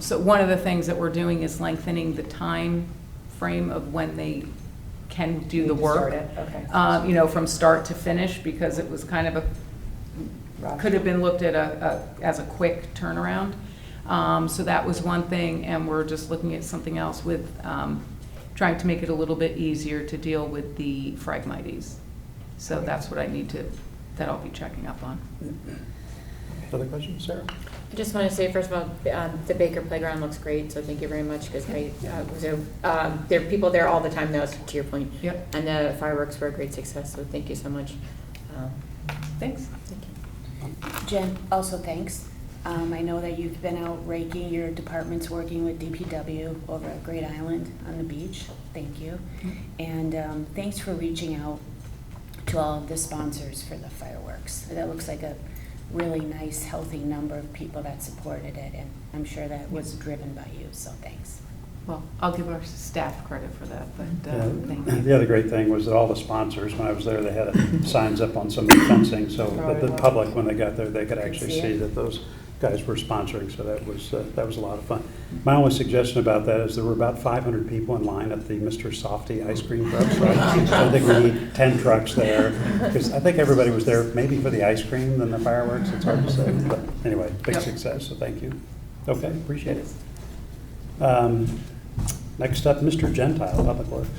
L: So one of the things that we're doing is lengthening the time frame of when they can do the work.
E: Okay.
L: From start to finish, because it was kind of could have been looked at as a quick turnaround. So that was one thing, and we're just looking at something else with trying to make it a little bit easier to deal with the Phragmites. So that's what I need to, that I'll be checking up on.
A: Other questions, Sarah?
M: I just want to say, first of all, the Baker Playground looks great, so thank you very much, because there are people there all the time now, to your point.
L: Yep.
M: And the fireworks were a great success, so thank you so much.
L: Thanks.
M: Thank you.
C: Jen, also thanks. I know that you've been out raking, your department's working with DPW over at Great Island on the beach. Thank you. And thanks for reaching out to all of the sponsors for the fireworks. That looks like a really nice, healthy number of people that supported it, and I'm sure that was driven by you, so thanks.
L: Well, I'll give our staff credit for that, but thank
A: Yeah,
L: you.
A: the other great thing was that all the sponsors, when I was there, they had signs up on some of the fencing, so that the public, when they got there, they could actually see that those guys were sponsoring, so that was a lot of fun. My only suggestion about that is there were about 500 people in line at the Mr. Softy ice cream truck, so I think we need 10 trucks there, because I think everybody was there maybe for the ice cream than the fireworks, it's hard to say, but anyway, big success, so thank you. Okay, appreciate it. Next up, Mr. Gentile, Public Works.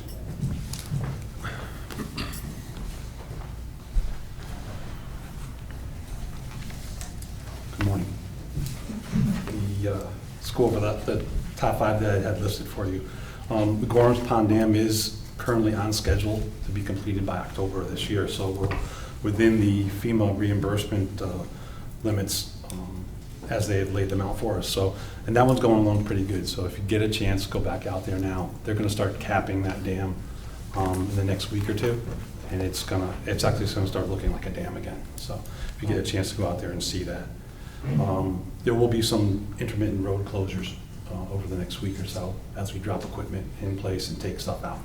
N: Good morning. Let's go over the top 5 that I had listed for you. The Gorham's Pond Dam is currently on schedule to be completed by October of this year, so we're within the FEMA reimbursement limits as they had laid them out for us. So, and that one's going along pretty good. So if you get a chance, go back out there now. They're going to start capping that dam in the next week or two, and it's actually going to start looking like a dam again. So if you get a chance to go out there and see that. There will be some intermittent road closures over the next week or so as we drop equipment in place and take stuff out.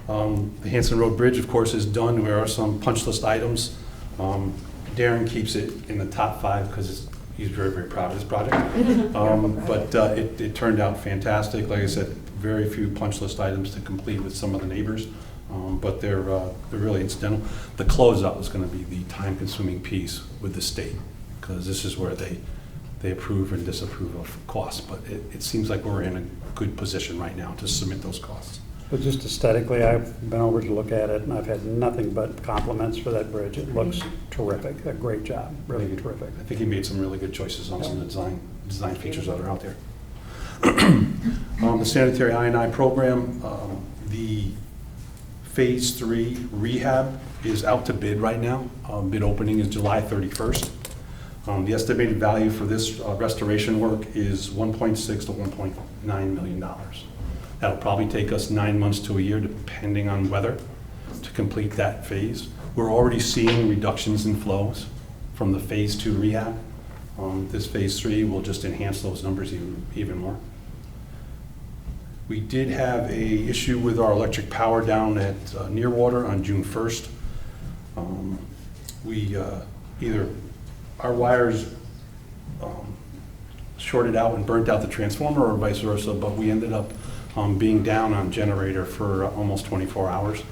N: The Hanson Road Bridge, of course, is done. There are some punch list items. Darren keeps it in the top 5 because he's very, very proud of this project. But it turned out fantastic. Like I said, very few punch list items to complete with some of the neighbors, but they're really incidental. The closeout is going to be the time-consuming piece with the state, because this is where they approve and disapprove of costs. But it seems like we're in a good position right now to submit those costs.
A: But just aesthetically, I've been over to look at it, and I've had nothing but compliments for that bridge. It looks terrific, a great job, really terrific.
N: I think he made some really good choices on some of the design features that are out there. The sanitary I&I program, the Phase 3 rehab is out to bid right now. Bid opening is July 31st. The estimated value for this restoration work is $1.6 to $1.9 million. That'll probably take us 9 months to a year, depending on weather, to complete that phase. We're already seeing reductions in flows from the Phase 2 rehab. This Phase 3 will just enhance those numbers even more. We did have a issue with our electric power down at Nearwater on June 1st. Either our wires shorted out and burnt out the transformer, or vice versa, but we ended up being down on generator for almost 24 hours.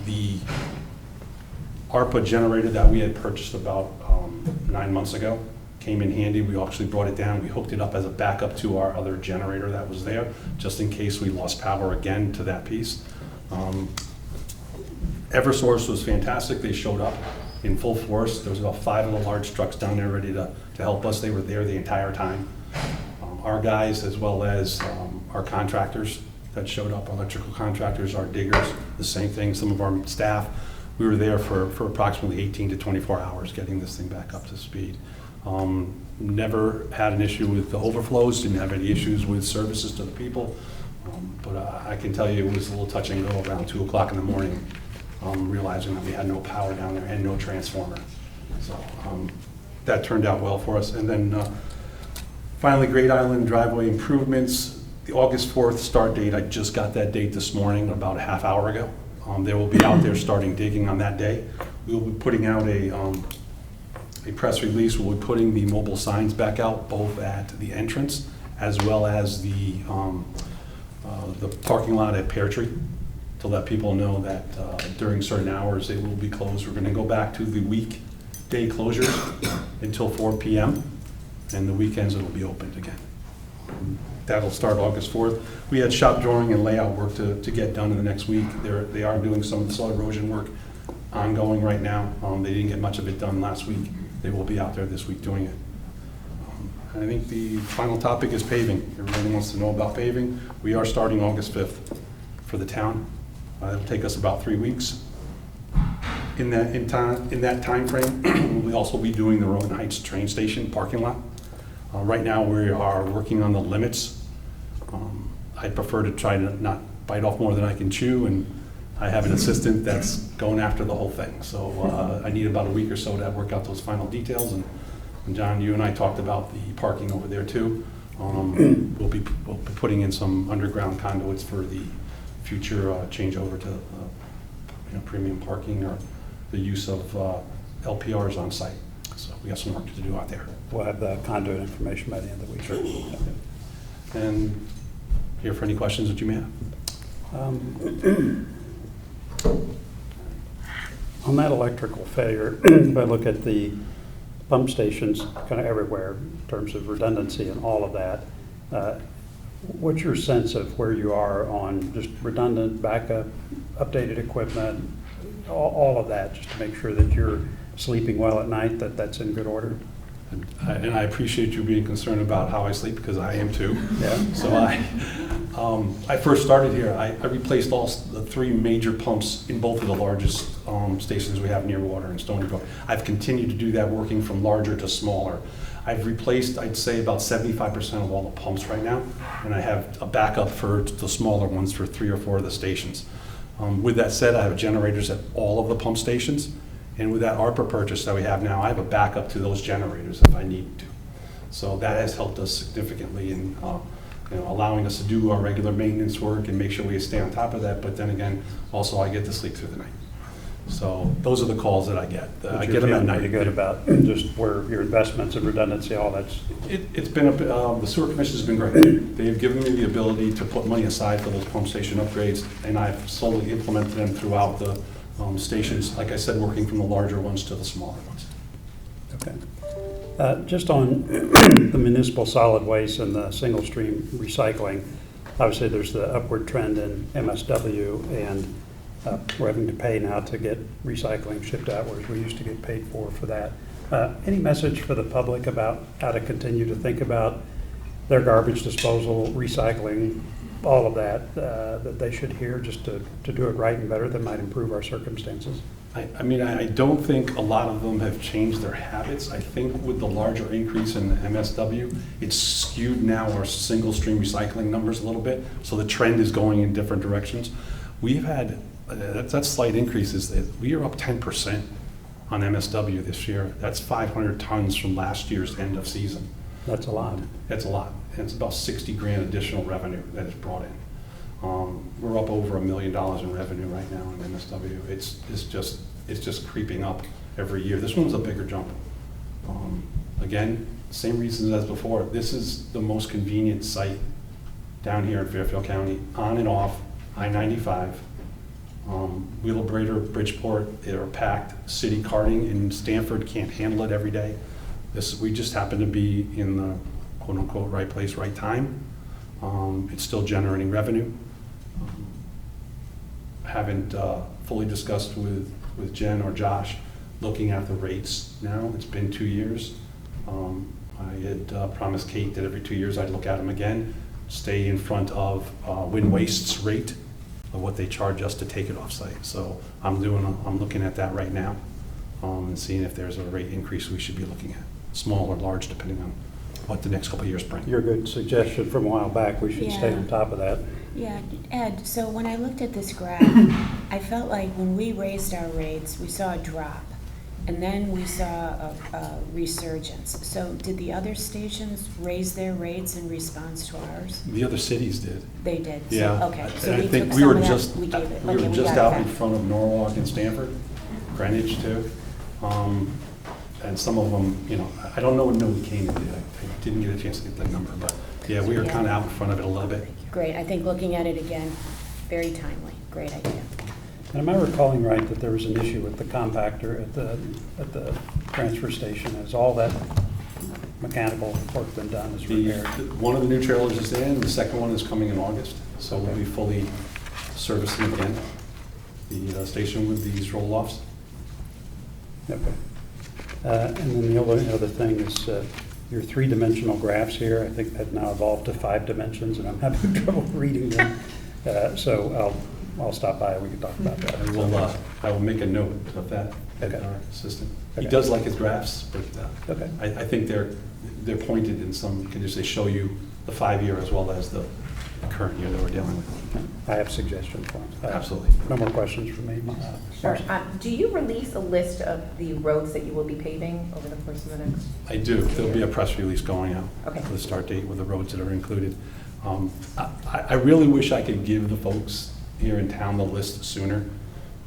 N: The ARPA generator that we had purchased about 9 months ago came in handy. We actually brought it down. We hooked it up as a backup to our other generator that was there, just in case we lost power again to that piece. Eversource was fantastic. They showed up in full force. There was about 5 of the large trucks down there ready to help us. They were there the entire time. Our guys, as well as our contractors that showed up, our electrical contractors, our diggers, the same thing, some of our staff, we were there for approximately 18 to 24 hours getting this thing back up to speed. Never had an issue with the overflows, didn't have any issues with services to the people, but I can tell you it was a little touch and go around 2 o'clock in the morning, realizing that we had no power down there and no transformer. So that turned out well for us. And then finally, Great Island driveway improvements. The August 4th start date, I just got that date this morning, about a half hour ago. They will be out there starting digging on that day. We will be putting out a press release. We'll be putting the mobile signs back out, both at the entrance as well as the parking lot at Pear Tree, to let people know that during certain hours they will be closed. We're going to go back to the weekday closures until 4 p.m. and the weekends it will be opened again. That'll start August 4th. We had shop drawing and layout work to get done in the next week. They are doing some soil erosion work ongoing right now. They didn't get much of it done last week. They will be out there this week doing it. I think the final topic is paving. Everybody wants to know about paving. We are starting August 5th for the town. It'll take us about 3 weeks. In that time frame, we'll also be doing the Rowan Heights train station parking lot. Right now, we are working on the limits. I'd prefer to try to not bite off more than I can chew, and I have an assistant that's going after the whole thing. So I need about a week or so to work out those final details. And John, you and I talked about the parking over there too. We'll be putting in some underground conduits for the future changeover to premium parking or the use of LPRs on site. So we got some work to do out there.
A: We'll have the conduit information by the end of the week.
N: Sure.
A: Okay.
N: And here for any questions that you may have.
A: On that electrical failure, if I look at the pump stations kind of everywhere in terms of redundancy and all of that, what's your sense of where you are on just redundant backup, updated equipment, all of that, just to make sure that you're sleeping well at night, that's in good order?
N: And I appreciate you being concerned about how I sleep, because I am too.
A: Yeah.
N: So I first started here, I replaced all the 3 major pumps in both of the largest stations we have near water in Stony Brook. I've continued to do that, working from larger to smaller. I've replaced, I'd say, about 75% of all the pumps right now, and I have a backup for the smaller ones for 3 or 4 of the stations. With that said, I have generators at all of the pump stations, and with that ARPA purchase that we have now, I have a backup to those generators if I need to. So that has helped us significantly in allowing us to do our regular maintenance work and make sure we stay on top of that. But then again, also I get to sleep through the night. So those are the calls that I get. I get them at night.
A: Pretty good about just where your investments and redundancy, all that's.
N: It's been the sewer commission has been great. They've given me the ability to put money aside for those pump station upgrades, and I've slowly implemented them throughout the stations. Like I said, working from the larger ones to the smaller ones.
A: Okay. Just on the municipal solid waste and the single stream recycling, obviously there's the upward trend in MSW, and we're having to pay now to get recycling shipped out, whereas we used to get paid for that. Any message for the public about how to continue to think about their garbage disposal, recycling, all of that, that they should hear just to do it right and better, that might improve our circumstances?
N: I mean, I don't think a lot of them have changed their habits. I think with the larger increase in MSW, it's skewed now our single stream recycling numbers a little bit, so the trend is going in different directions. We've had, that slight increases, we are up 10% on MSW this year. That's 500 tons from last year's end of season.
A: That's a lot.
N: That's a lot. And it's about 60 grand additional revenue that is brought in. We're up over $1 million in revenue right now in MSW. It's just creeping up every year. This one's a bigger jump. Again, same reasons as before. This is the most convenient site down here in Fairfield County, on and off I-95. Wheelabrator, Bridgeport, they are packed. City carting in Stamford can't handle it every day. We just happen to be in the quote-unquote right place, right time. It's still generating revenue. Haven't fully discussed with Jen or Josh looking at the rates now. It's been 2 years. I had promised Kate that every 2 years I'd look at them again, stay in front of Wind Waste's rate of what they charge us to take it off site. So I'm looking at that right now and seeing if there's a rate increase we should be looking at, small or large, depending on what the next couple of years bring.
A: Your good suggestion from a while back, we should stay on top of that.
C: Yeah, Ed, so when I looked at this graph, I felt like when we raised our rates, we saw a drop, and then we saw a resurgence. So did the other stations raise their rates in response to ours?
N: The other cities did.
C: They did? So,
N: Yeah.
C: okay, so
N: And
C: we
N: I think
C: took
N: we
C: some
N: were
C: of that,
N: just
C: we gave it.
N: we
C: Okay,
N: were
C: we
N: just
C: got
N: out
C: it
N: in
C: back.
N: front of Norwalk and Stamford, Greenwich too. And some of them, I don't know what we came to. I didn't get a chance to get that number, but yeah, we were kind of out in front of it a little bit.
C: Great, I think looking at it again, very timely, great idea.
A: And am I recalling right that there was an issue with the compactor at the transfer station? Has all that mechanical work been done, is repaired?
N: One of the new trailers is in, the second one is coming in August, so we'll be fully servicing again the station with these roll-offs.
A: Okay. And then the only other thing is your three-dimensional graphs here. I think have now evolved to 5 dimensions, and I'm having trouble reading them. So I'll stop by and we can talk about that.
N: I will make a note of that at
A: Okay.
N: our assistant. He
A: Okay.
N: does like his graphs, but
A: Okay.
N: I think they're pointed in some conditions. They show you the 5-year as well as the current year that we're dealing with.
A: I have suggestions for him.
N: Absolutely.
A: No more questions from me.
E: Sure. Do you release a list of the roads that you will be paving over the course of the next?
N: I do. There'll be a press release going out
E: Okay.
N: for the start date with the roads that are included. I really wish I could give the folks here in town the list sooner,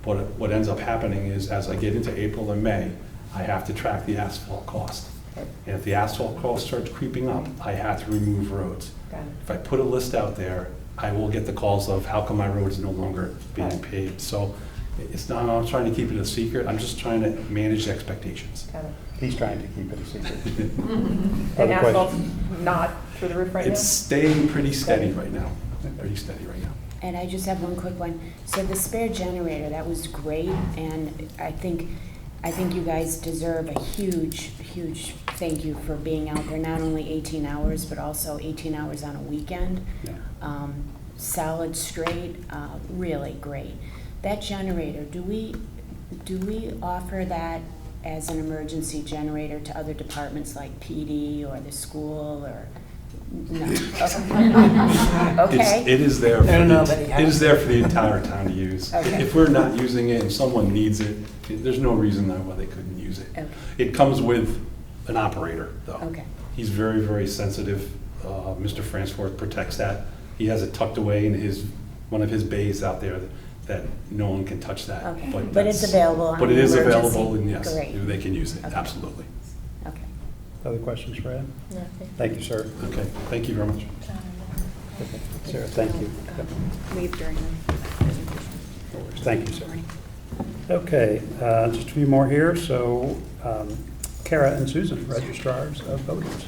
N: but what ends up happening is as I get into April and May, I have to track the asphalt cost.
E: Okay.
N: And if the asphalt cost starts creeping up, I have to remove roads.
E: Got it.
N: If I put a list out there, I will get the calls of how come my road is no longer being paved. So it's not, I'm not trying to keep it a secret, I'm just trying to manage expectations.
E: Got it.
A: He's trying to keep it a secret.
E: And
A: Other
E: asphalt's
A: questions?
E: not through the roof right now?
N: It's staying pretty steady right now, pretty steady right now.
C: And I just have one quick one. So the spare generator, that was great, and I think you guys deserve a huge, huge thank you for being out there, not only 18 hours, but also 18 hours on a weekend.
A: Yeah.
C: Solid, straight, really great. That generator, do we offer that as an emergency generator to other departments like PD or the school or? No. Okay.
N: It is there.
D: I don't know that he
N: It is
D: has.
N: there for the entire town to use.
C: Okay.
N: If we're not using it and someone needs it, there's no reason why they couldn't use it.
C: Okay.
N: It comes with an operator, though.
C: Okay.
N: He's very, very sensitive. Mr. Fransforth protects that. He has it tucked away in one of his bays out there that no one can touch that.
C: Okay. But
N: that's-
C: it's available on
N: But it is
C: emergency.
N: available, and yes,
C: Great.
N: they can use it,
C: Okay.
N: absolutely.
C: Okay.
A: Other questions for Ed?
B: No,
A: Thank you, sir.
N: Okay, thank you very much.
A: Okay. Sarah, thank you.
M: Leave during the presentation.
A: No worries. Thank you, sir. Okay, just a few more here. So Cara and Susan, Registrars of Voters.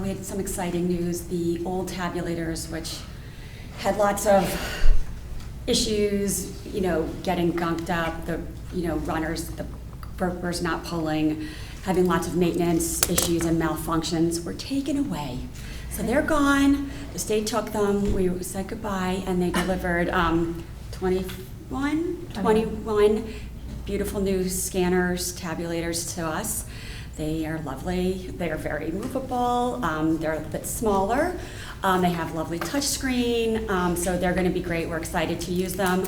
O: We had some exciting news. The old tabulators, which had lots of issues, getting gunked up, the, runners, the brokers not pulling, having lots of maintenance issues and malfunctions, were taken away. So they're gone. The state took them. We said goodbye, and they delivered 21 beautiful new scanners, tabulators to us. They are lovely. They are very movable. They're a bit smaller. They have lovely touchscreen, so they're going to be great. We're excited to use them.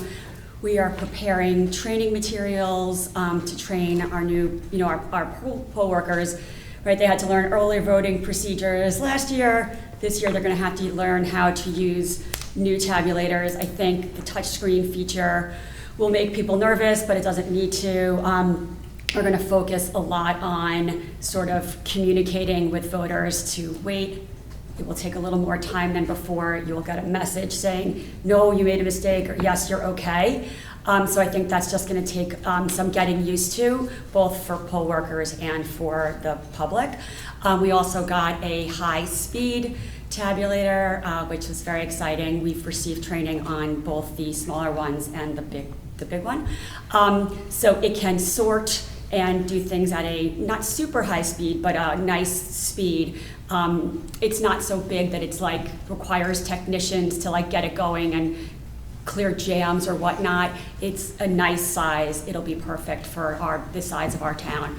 O: We are preparing training materials to train our new, our poll workers. Right, they had to learn early voting procedures last year. This year, they're going to have to learn how to use new tabulators. I think the touchscreen feature will make people nervous, but it doesn't need to. We're going to focus a lot on sort of communicating with voters to wait. It will take a little more time than before. You'll get a message saying, no, you made a mistake, or yes, you're okay. So I think that's just going to take some getting used to, both for poll workers and for the public. We also got a high-speed tabulator, which is very exciting. We've received training on both the smaller ones and the big one. So it can sort and do things at a not super high speed, but a nice speed. It's not so big that it's requires technicians to get it going and clear jams or whatnot. It's a nice size. It'll be perfect for the size of our town.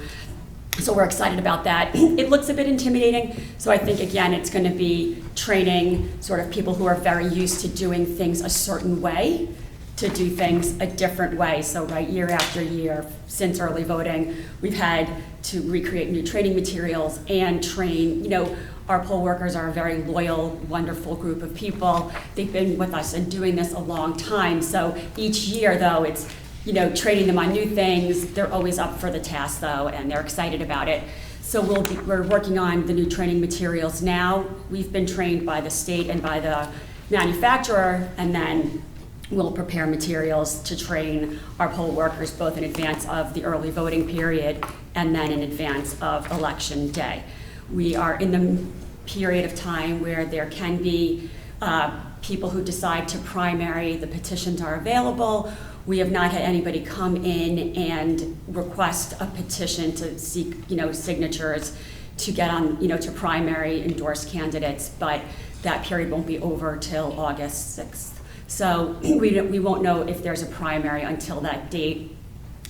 O: So we're excited about that. It looks a bit intimidating, so I think, again, it's going to be training sort of people who are very used to doing things a certain way to do things a different way. So year after year, since early voting, we've had to recreate new training materials and train, our poll workers are a very loyal, wonderful group of people. They've been with us and doing this a long time. So each year, though, it's, training them on new things. They're always up for the task, though, and they're excited about it. So we're working on the new training materials now. We've been trained by the state and by the manufacturer, and then we'll prepare materials to train our poll workers both in advance of the early voting period and then in advance of election day. We are in the period of time where there can be people who decide to primary. The petitions are available. We have not had anybody come in and request a petition to seek, signatures to get on, to primary endorsed candidates, but that period won't be over till August 6th. So we won't know if there's a primary until that date.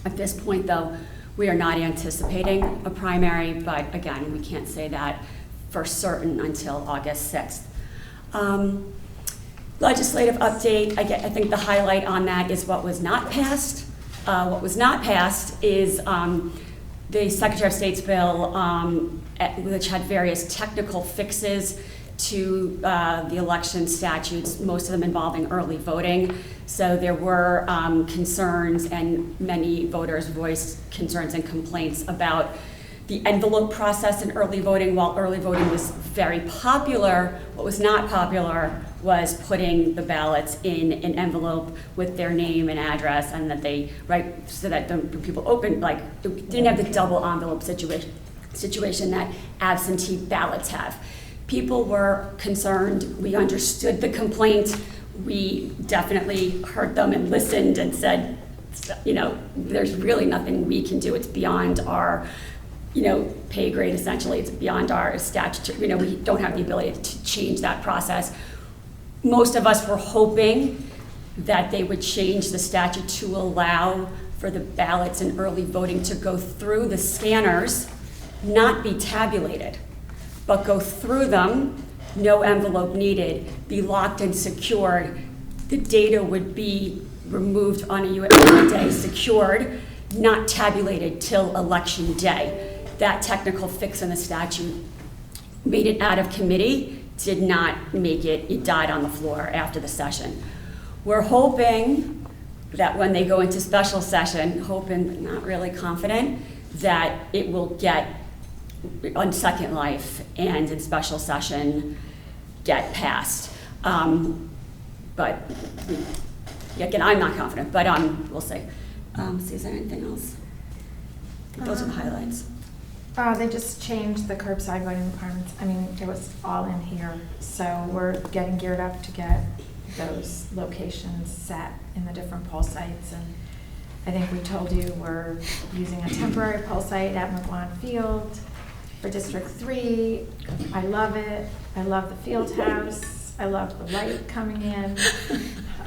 O: At this point, though, we are not anticipating a primary, but again, we can't say that for certain until August 6th. Legislative update, I think the highlight on that is what was not passed. What was not passed is the Secretary of State's bill, which had various technical fixes to the election statutes, most of them involving early voting. So there were concerns, and many voters voiced concerns and complaints about the envelope process in early voting. While early voting was very popular, what was not popular was putting the ballots in an envelope with their name and address, and that they, so that the people opened, it didn't have the double envelope situation that absentee ballots have. People were concerned. We understood the complaint. We definitely heard them and listened and said, there's really nothing we can do. It's beyond our, pay grade, essentially. It's beyond our statute. We don't have the ability to change that process. Most of us were hoping that they would change the statute to allow for the ballots in early voting to go through the scanners, not be tabulated, but go through them, no envelope needed, be locked and secured. The data would be removed on a U.S. day, secured, not tabulated till election day. That technical fix in the statute made it out of committee, did not make it, it died on the floor after the session. We're hoping that when they go into special session, hoping but not really confident, that it will get on second life and in special session get passed. But again, I'm not confident, but we'll see. See, is there anything else? I think those are the highlights.
M: They just changed the curbside voting requirements. I mean, it was all in here. So we're getting geared up to get those locations set in the different poll sites. And I think we told you we're using a temporary poll site at McGuan Field for District 3. I love it. I love the field house. I love the light coming in.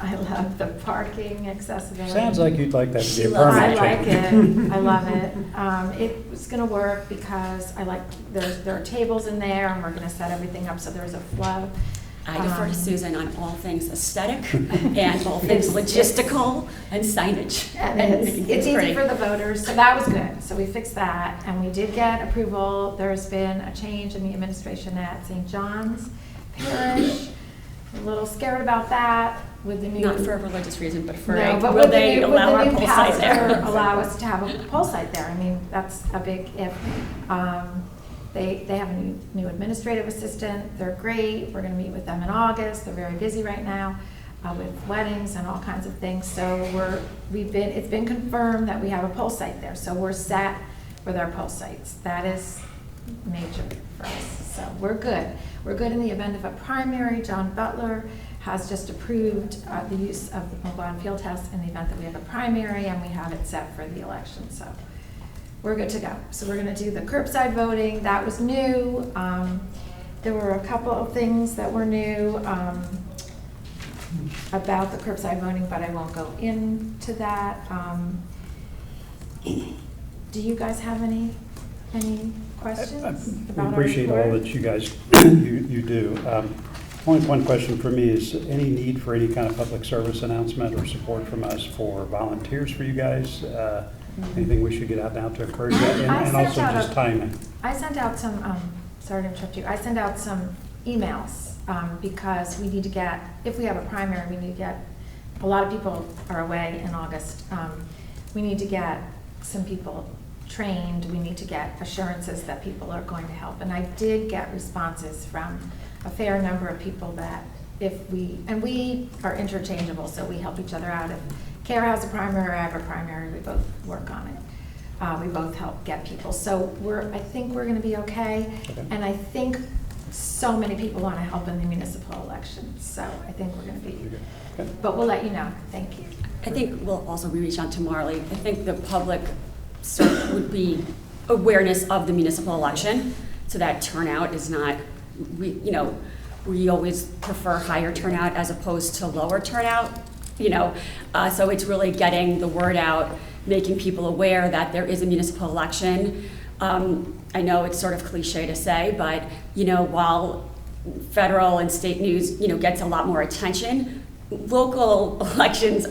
M: I love the parking accessibility.
A: Sounds like you'd like that to be a permanent
M: change. I like it. I love it. It was going to work because there are tables in there, and we're going to set everything up so there's a flow.
O: I defer to Susan on all things aesthetic and all things logistical and signage.
M: And it's easy for the voters, so that was good. So we fixed that, and we did get approval. There's been a change in the administration at St. John's Parish. A little scared about that with the new.
O: Not for a religious reason, but for
M: will
O: they allow our poll site there?
M: Allow us to have a poll site there. I mean, that's a big if. They have a new administrative assistant. They're great. We're going to meet with them in August. They're very busy right now with weddings and all kinds of things. So it's been confirmed that we have a poll site there. So we're set with our poll sites. That is major for us. So we're good. We're good in the event of a primary. John Butler has just approved the use of the McGuan Fieldhouse in the event that we have a primary, and we have it set for the election. So we're good to go. So we're going to do the curbside voting. That was new. There were a couple of things that were new about the curbside voting, but I won't go into that. Do you guys have any questions about our
A: appreciate
M: report?
A: all that you guys you do. One question for me is any need for any kind of public service announcement or support from us for volunteers for you guys? Anything we should get out now to encourage that, and also just timing?
M: I sent out some, sorry to interrupt you, I sent out some emails because we need to get, if we have a primary, we need to get, a lot of people are away in August. We need to get some people trained, we need to get assurances that people are going to help. And I did get responses from a fair number of people that and we are interchangeable, so we help each other out. If Cara has a primary, I have a primary, we both work on it. We both help get people. So I think we're gonna be okay. And I think so many people wanna help in the municipal elections, so I think we're gonna be, but we'll let you know. Thank you.
O: I think we'll also reach out to Marley. I think the public would be awareness of the municipal election, so that turnout is not, we always prefer higher turnout as opposed to lower turnout, so it's really getting the word out, making people aware that there is a municipal election. I know it's sort of cliche to say, but while federal and state news gets a lot more attention, local elections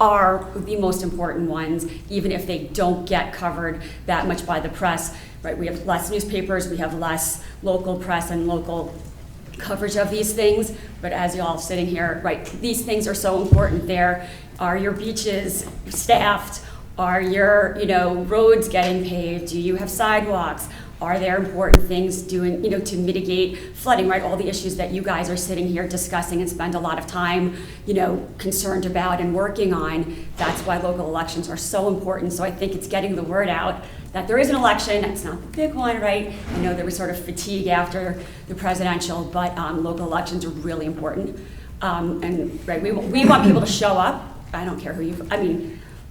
O: are the most important ones, even if they don't get covered that much by the press, right? We have less newspapers, we have less local press and local coverage of these things, but as you all sitting here, right, these things are so important. There are your beaches staffed, are your roads getting paved, do you have sidewalks, are there important things doing to mitigate flooding, right? All the issues that you guys are sitting here discussing and spend a lot of time concerned about and working on. That's why local elections are so important. So I think it's getting the word out that there is an election. It's not the big one, right? I know there was sort of fatigue after the presidential, but local elections are really important. And right, we want people to show up. I don't care who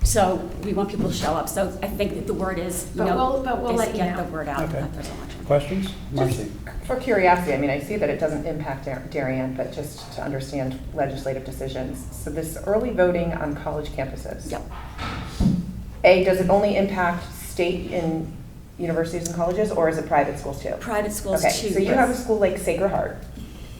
O: so we want people to show up. So I think that the word is,
M: we'll let you
O: get
M: know.
O: the word out
A: Okay.
O: that there's an election.
A: Questions? Marcy?
E: For curiosity, I see that it doesn't impact Darien, but just to understand legislative decisions. So this early voting on college campuses.
O: Yep.
E: Does it only impact state and universities and colleges, or is it private schools too?
O: Private schools
E: Okay,
O: too.
E: so you have a school like Sacred Heart,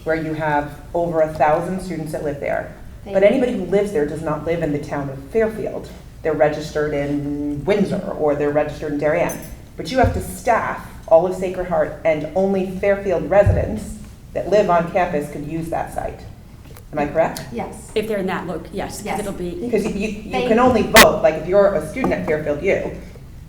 E: where you have over 1,000 students that live there. But anybody who lives there does not live in the town of Fairfield. They're registered in Windsor, or they're registered in Darien. But you have to staff all of Sacred Heart, and only Fairfield residents that live on campus could use that site. Am I correct?
M: Yes.
O: If they're in that look, yes,
M: Yes.
O: it'll be.
E: Because you can only vote, like if you're a student at Fairfield U,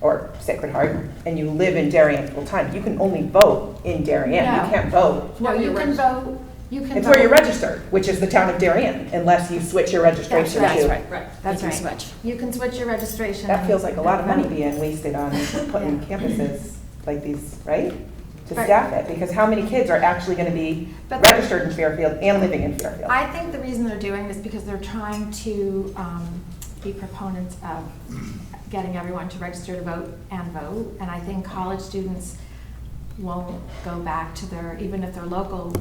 E: or Sacred Heart, and you live in Darien full time, you can only vote in Darien.
M: No.
E: You can't vote.
M: No, you can vote.
E: It's where you're registered, which is the town of Darien, unless you switch your registration
M: That's
E: to.
O: Right.
M: That's
O: You
M: right.
O: can switch.
M: You can switch your registration.
E: That feels like a lot of money
M: and vote.
E: being wasted on putting campuses like these, right? To
M: Right.
E: staff it, because how many kids are actually gonna be
M: But-
E: registered in Fairfield and living in Fairfield?
M: I think the reason they're doing this is because they're trying to be proponents of getting everyone to register to vote. And I think college students won't go back to even if they're local,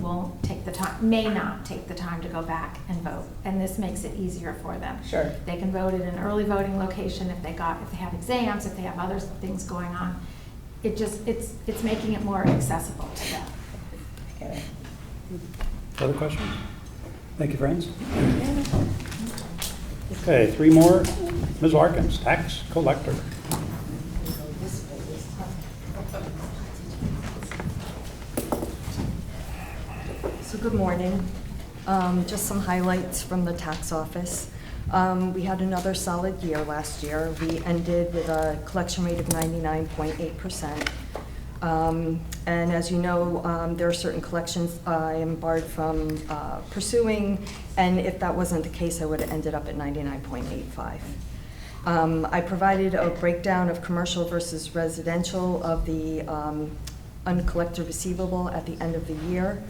M: may not take the time to go back and vote. And this makes it easier for them.
E: Sure.
M: They can vote at an early voting location if they have exams, if they have other things going on. It's making it more accessible to them.
E: Okay.
A: Other questions? Thank you, friends. Okay, 3 more. Ms. Larkins, tax collector.
P: So good morning. Just some highlights from the tax office. We had another solid year last year. We ended with a collection rate of 99.8%. And as you know, there are certain collections I am barred from pursuing, and if that wasn't the case, I would have ended up at 99.85. I provided a breakdown of commercial versus residential of the uncollected receivable at the end of the year.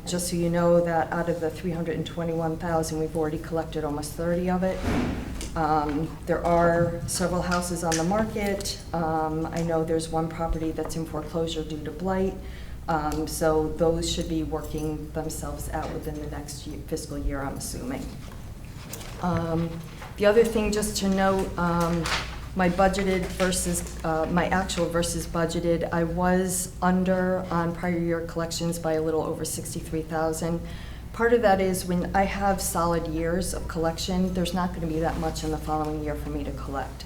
P: Just so you know that out of the 321,000, we've already collected almost 30 of it. There are several houses on the market. I know there's one property that's in foreclosure due to blight. So those should be working themselves out within the next fiscal year, I'm assuming. The other thing just to note, my budgeted versus, my actual versus budgeted, I was under on prior year collections by a little over 63,000. Part of that is when I have solid years of collection, there's not going to be that much in the following year for me to collect.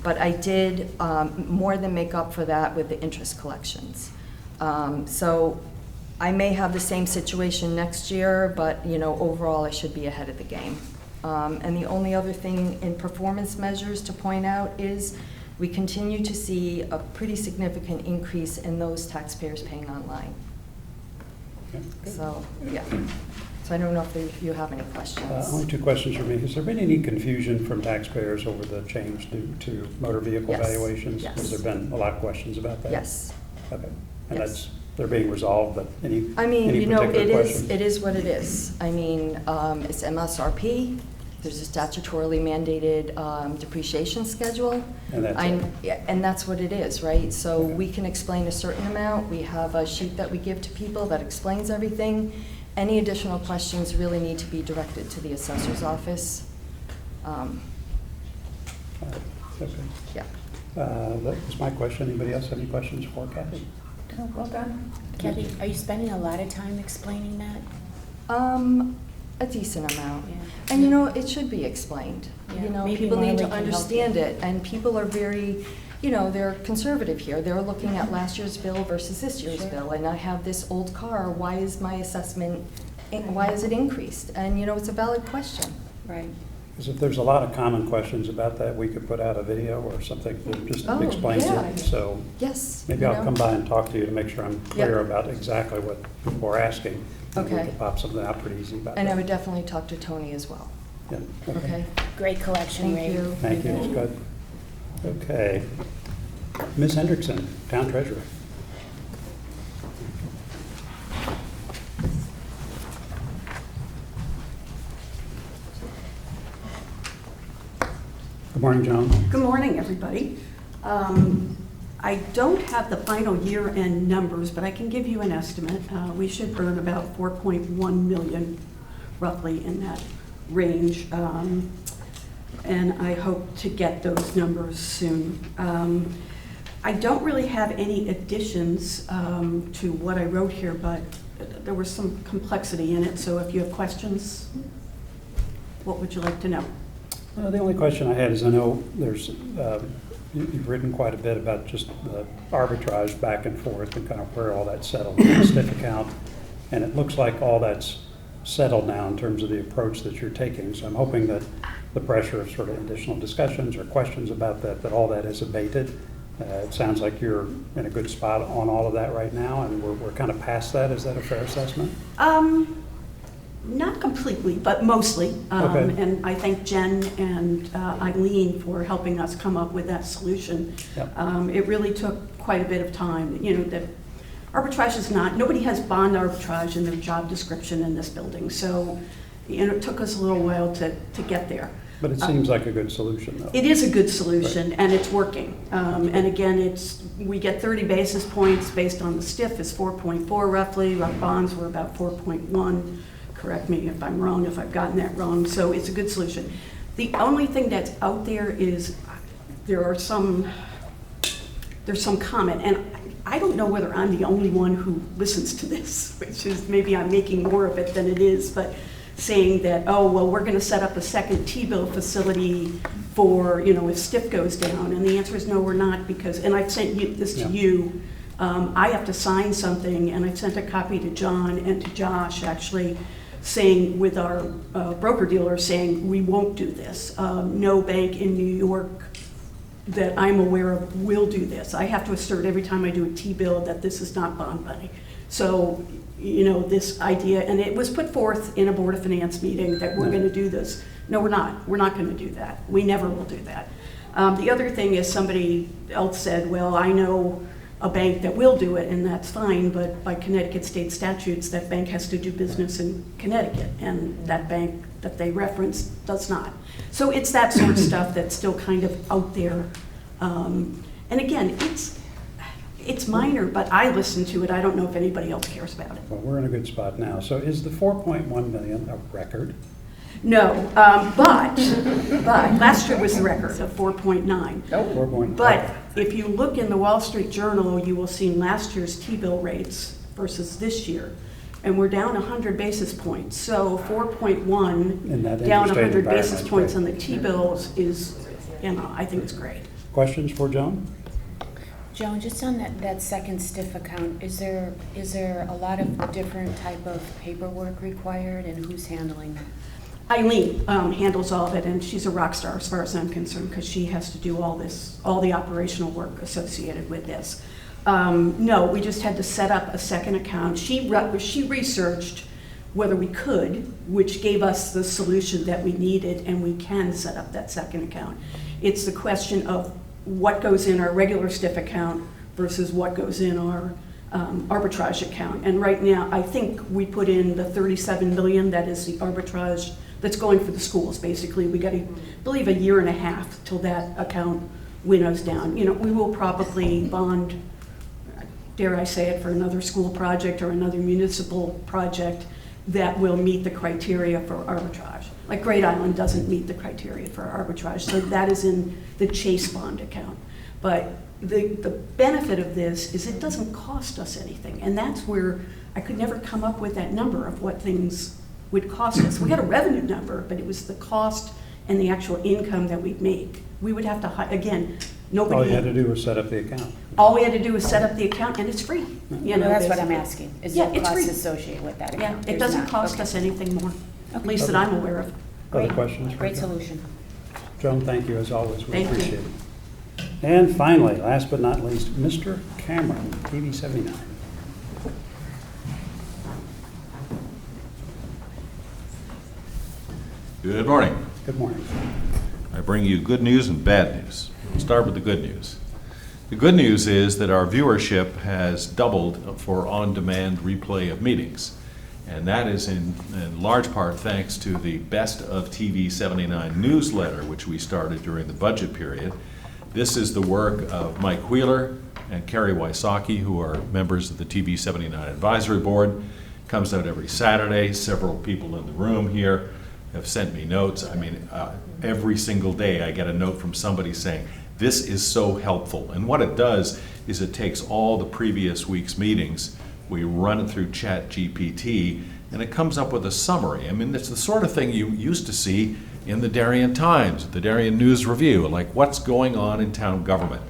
P: But I did more than make up for that with the interest collections. So I may have the same situation next year, but overall I should be ahead of the game. And the only other thing in performance measures to point out is we continue to see a pretty significant increase in those taxpayers paying online.
A: Okay.
P: So, yeah. So I don't know if you have any questions.
A: Only two questions for me. Has there been any confusion from taxpayers over the change due to motor vehicle
P: Yes.
A: valuations?
P: Yes.
A: Has there been a lot of questions about that?
P: Yes.
A: Okay. And
P: Yes.
A: they're being resolved, but any
P: it
A: particular questions?
P: is what it is. I mean, it's MSRP, there's a statutorily mandated depreciation schedule.
A: And that's it?
P: Yeah, and that's what it is, right? So
A: Okay.
P: we can explain a certain amount, we have a sheet that we give to people that explains everything. Any additional questions really need to be directed to the assessor's office.
A: Okay.
P: Yeah.
A: That was my question. Anybody else have any questions for Kathy?
C: Oh, well done. Kathy, are you spending a lot of time explaining that?
P: A decent amount.
C: Yeah.
P: And you know, it should be explained.
C: Yeah.
P: You know,
C: Maybe
P: people need
C: Marley
P: to
C: can help
P: understand
C: you.
P: it, and people are very, you know, they're conservative here. They're looking at last year's bill versus this year's
C: Sure.
P: bill, and I have this old car, why is my assessment, why is it increased? And, you know, it's a valid question.
C: Right.
A: Because if there's a lot of common questions about that, we could put out a video or something that just
P: Oh,
A: explains
P: yeah.
A: it. So
P: Yes.
A: maybe
P: you
A: I'll
P: know.
A: come by and talk to you to make sure I'm clear
P: Yep.
A: about exactly what people are asking. And we
P: Okay.
A: could pop something out pretty easy about
P: And I
A: that.
P: would definitely talk to Tony as well,
A: Yeah,
P: okay?
C: Great collection,
P: Thank
C: Ray.
P: you.
A: Thank you, it's good. Okay. Ms. Hendrickson, Town Treasurer. Good morning, Joan.
Q: Good morning, everybody. I don't have the final year-end numbers, but I can give you an estimate. We should earn about 4.1 million, roughly in that range. And I hope to get those numbers soon. I don't really have any additions to what I wrote here, but there was some complexity in it, so if you have questions, what would you like to know?
A: The only question I had is I know there's, you've written quite a bit about just the arbitrage back and forth and kind of where all that's settled in the STIF account. And it looks like all that's settled now in terms of the approach that you're taking. So I'm hoping that the pressure of sort of additional discussions or questions about that, that all that is abated. It sounds like you're in a good spot on all of that right now, and we're kind of past that. Is that a fair assessment?
Q: Not completely, but mostly.
A: Okay.
Q: And I thank Jen and Eileen for helping us come up with that solution.
A: Yep.
Q: It really took quite a bit of time. You know, that arbitrage is not, nobody has bond arbitrage in their job description in this building. So, you know, it took us a little while to get there.
A: But it seems like a good solution, though.
Q: It is a good solution, and it's working. And again, we get 30 basis points based on the STIF is 4.4 roughly. Our bonds were about 4.1. Correct me if I'm wrong, if I've gotten that wrong. So it's a good solution. The only thing that's out there is there's some comment, and I don't know whether I'm the only one who listens to this, which is maybe I'm making more of it than it is, but saying that, oh, well, we're going to set up a second T-bill facility for, you know, if STIF goes down. And the answer is no, we're not, because, and I've sent this to you, I have to sign something, and I sent a copy to John and to Josh, actually, saying with our broker-dealer saying we won't do this. No bank in New York that I'm aware of will do this. I have to assert every time I do a T-bill that this is not bond money. So, you know, this idea, and it was put forth in a Board of Finance meeting that we're going to do this. No, we're not. We're not going to do that. We never will do that. The other thing is somebody else said, well, I know a bank that will do it, and that's fine, but by Connecticut state statutes, that bank has to do business in Connecticut, and that bank that they reference does not. So it's that sort of stuff that's still kind of out there. And again, it's minor, but I listen to it. I don't know if anybody else cares about it.
A: Well, we're in a good spot now. So is the 4.1 million a record?
Q: No, but last year was the record of 4.9.
A: Oh, 4.9.
Q: But if you look in the Wall Street Journal, you will see last year's T-bill rates versus this year. And we're down 100 basis points. So 4.1 down 100 basis points on the T-bills is, you know, I think it's great.
A: Questions for Joan?
C: Joan, just on that second STIF account, is there a lot of different type of paperwork required, and who's handling that?
Q: Eileen handles all of it, and she's a rock star as far as I'm concerned, because she has to do all the operational work associated with this. No, we just had to set up a second account. She researched whether we could, which gave us the solution that we needed, and we can set up that second account. It's the question of what goes in our regular STIF account versus what goes in our arbitrage account. And right now, I think we put in the 37 million, that is the arbitrage that's going for the schools. Basically, we got, I believe, a year and a half till that account winnows down. You know, we will probably bond, dare I say it, for another school project or another municipal project that will meet the criteria for arbitrage. Like Great Island doesn't meet the criteria for arbitrage, so that is in the Chase bond account. But the benefit of this is it doesn't cost us anything, and that's where I could never come up with that number of what things would cost us. We got a revenue number, but it was the cost and the actual income that we'd make. We would have to, again, nobody.
A: All you had to do was set up the account.
Q: All we had to do was set up the account, and it's free. You know,
C: That's what I'm
Q: basically.
C: asking. Is
Q: Yeah,
C: there
Q: it's
C: costs
Q: free.
C: associated with that
Q: Yeah,
C: account?
Q: it
C: There's
Q: doesn't
C: not.
Q: cost
C: Okay.
Q: us anything more, at
C: Okay.
Q: least that I'm aware of.
A: Other questions?
C: Great solution.
A: Joan, thank you as always. We
Q: Thank you.
A: appreciate it. And finally, last but not least, Mr. Cameron, TV 79.
R: Good morning.
A: Good morning.
R: I bring you good news and bad news. We'll start with the good news. The good news is that our viewership has doubled for on-demand replay of meetings. And that is in large part thanks to the Best of TV 79 newsletter, which we started during the budget period. This is the work of Mike Wheeler and Carrie Wysocki, who are members of the TV 79 Advisory Board. Comes out every Saturday. Several people in the room here have sent me notes. I mean, every single day I get a note from somebody saying, this is so helpful. And what it does is it takes all the previous week's meetings, we run it through ChatGPT, and it comes up with a summary. I mean, it's the sort of thing you used to see in the Darien Times, the Darien News Review, like what's going on in town government.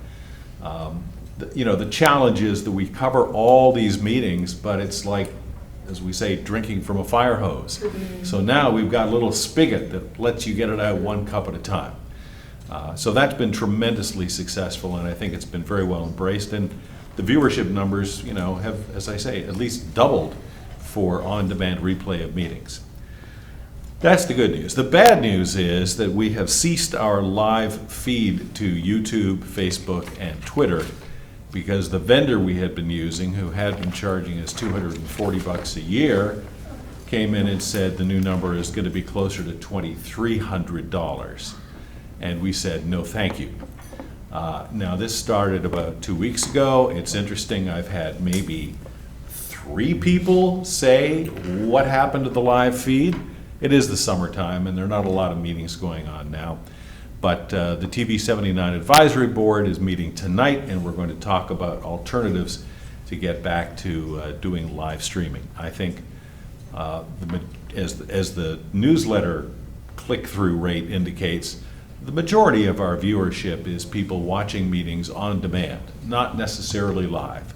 R: The challenge is that we cover all these meetings, but it's like, as we say, drinking from a fire hose. So now we've got a little spigot that lets you get it out one cup at a time. So that's been tremendously successful, and I think it's been very well embraced. And the viewership numbers, have, as I say, at least doubled for on-demand replay of meetings. That's the good news. The bad news is that we have ceased our live feed to YouTube, Facebook, and Twitter because the vendor we had been using, who had been charging us $240 a year, came in and said the new number is going to be closer to $2,300. And we said, no, thank you. Now, this started about 2 weeks ago. It's interesting, I've had maybe 3 people say what happened to the live feed. It is the summertime, and there are not a lot of meetings going on now. But the TV 79 Advisory Board is meeting tonight, and we're going to talk about alternatives to get back to doing live streaming. I think as the newsletter click-through rate indicates, the majority of our viewership is people watching meetings on demand, not necessarily live.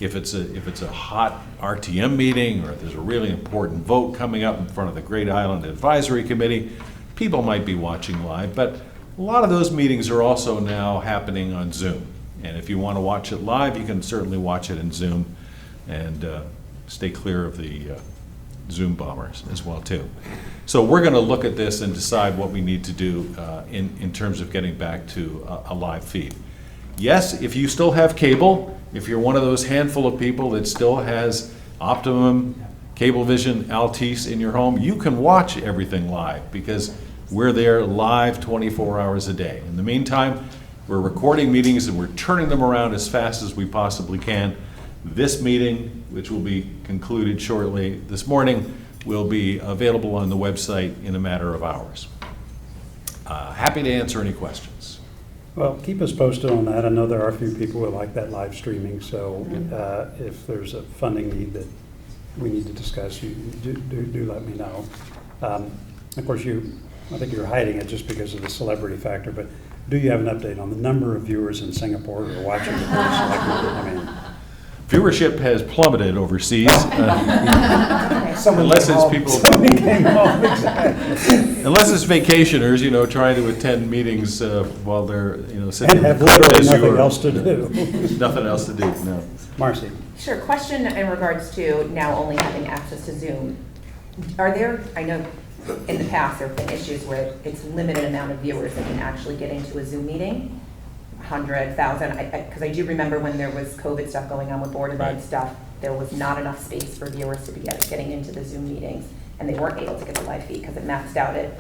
R: If it's a hot RTM meeting, or if there's a really important vote coming up in front of the Great Island Advisory Committee, people might be watching live, but a lot of those meetings are also now happening on Zoom. And if you want to watch it live, you can certainly watch it in Zoom, and stay clear of the Zoom bombers as well too. So we're going to look at this and decide what we need to do in terms of getting back to a live feed. Yes, if you still have cable, if you're one of those handful of people that still has Optimum, Cablevision, Altice in your home, you can watch everything live because we're there live 24 hours a day. In the meantime, we're recording meetings and we're turning them around as fast as we possibly can. This meeting, which will be concluded shortly this morning, will be available on the website in a matter of hours. Happy to answer any questions.
A: Well, keep us posted on that. I know there are a few people who like that live streaming, so if there's a funding need that we need to discuss, you do let me know. Of course, I think you're hiding it just because of the celebrity factor, but do you have an update on the number of viewers in Singapore who are watching the Board of Selectmen? I mean,
R: viewership has plummeted overseas. Unless it's people, unless it's vacationers, trying to attend meetings while they're, sitting
A: and
R: in
A: have
R: the
A: literally
R: cottages
A: nothing
R: or-
A: else to do.
R: Nothing else to do, no.
A: Marcy.
E: Sure, question in regards to now only having access to Zoom. Are there, I know in the past there have been issues where it's limited amount of viewers that can actually get into a Zoom meeting, 100, 1,000, because I do remember when there was COVID stuff going on with Boartd of Ed stuff, there was not enough space for viewers to be getting into the Zoom meetings, and they weren't able to get the live feed because it maxed out at,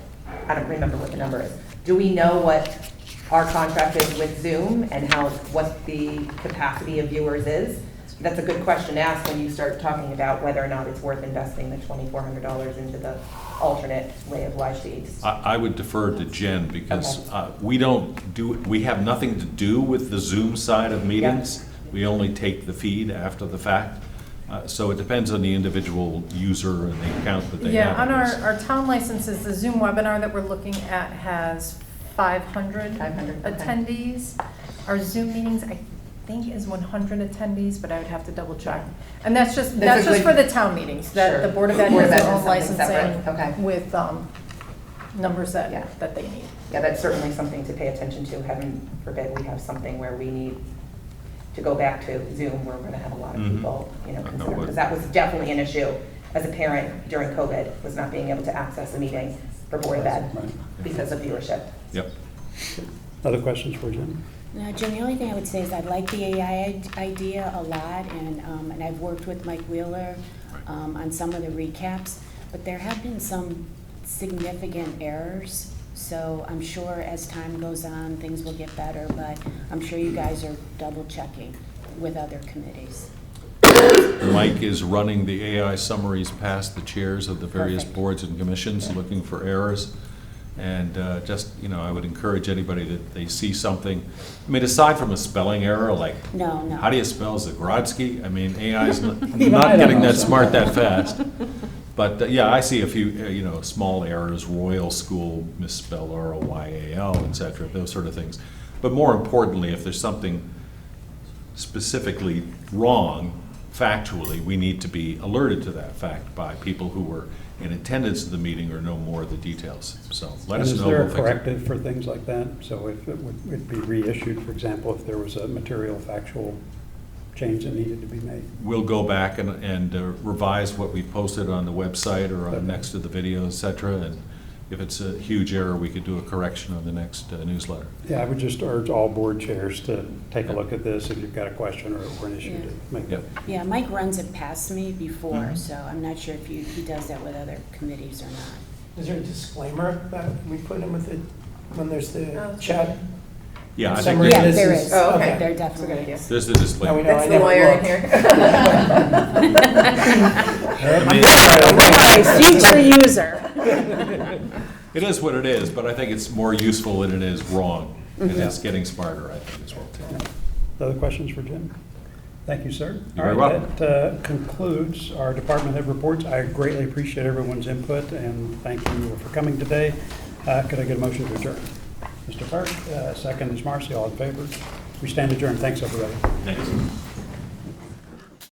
E: I don't remember what the number is. Do we know what our contract is with Zoom and what the capacity of viewers is? That's a good question to ask when you start talking about whether or not it's worth investing the $2,400 into the alternate way of live feeds.
R: I would defer to Jen because we have nothing to do with the Zoom side of meetings. We only take the feed after the fact. So it depends on the individual user and the account that they have.
B: Yeah, on our town licenses, the Zoom webinar that we're looking at has 500 attendees. Our Zoom meetings, I think, is 100 attendees, but I would have to double check. And that's just for the town meetings. That the Board of Ed has their own licensing with numbers that they need.
E: Yeah, that's certainly something to pay attention to. Heaven forbid we have something where we need to go back to Zoom, where we're going to have a lot of people, consider, because that was definitely an issue as a parent during COVID, was not being able to access a meeting for Boartd of Ed because of viewership.
R: Yep.
A: Other questions for Jen?
C: No, Jim, the only thing I would say is I like the AI idea a lot, and I've worked with Mike Wheeler on some of the recaps, but there have been some significant errors. So I'm sure as time goes on, things will get better, but I'm sure you guys are double checking with other committees.
R: Mike is running the AI summaries past the chairs of the various boards and commissions, looking for errors. And I would encourage anybody that they see something. I mean, aside from a spelling error, like how do you spell Zagrodzki? I mean, AI is not getting that smart that fast. But I see a few, small errors, Royal School, misspell ROYAL, et cetera, those sort of things. But more importantly, if there's something specifically wrong, factually, we need to be alerted to that fact by people who were in attendance at the meeting or know more of the details. So let us know.
A: Is there a corrective for things like that? So if it'd be reissued, for example, if there was a material factual change that needed to be made?
R: We'll go back and revise what we posted on the website or on next to the video, et cetera. And if it's a huge error, we could do a correction on the next newsletter.
A: Yeah, I would just urge all board chairs to take a look at this if you've got a question or an issue to make it.
C: Yeah, Mike runs it past me before, so I'm not sure if he does that with other committees or not.
D: Is there a disclaimer that we put in with it when there's the chat?
R: Yeah, I
D: think
C: there is. Oh, okay. There definitely is.
R: There's the disclaimer.
B: That's the lawyer in here.
C: Future user.
R: It is what it is, but I think it's more useful than it is wrong. And it's getting smarter, I think, as well, too.
A: Other questions for Jim? Thank you, sir.
R: You're very welcome.
A: That concludes our department head reports. I greatly appreciate everyone's input, and thank you for coming today. Could I get a motion to adjourn? Mr. Park, second is Marcy, all in favor. We stand adjourned. Thanks, everybody.
R: Thanks.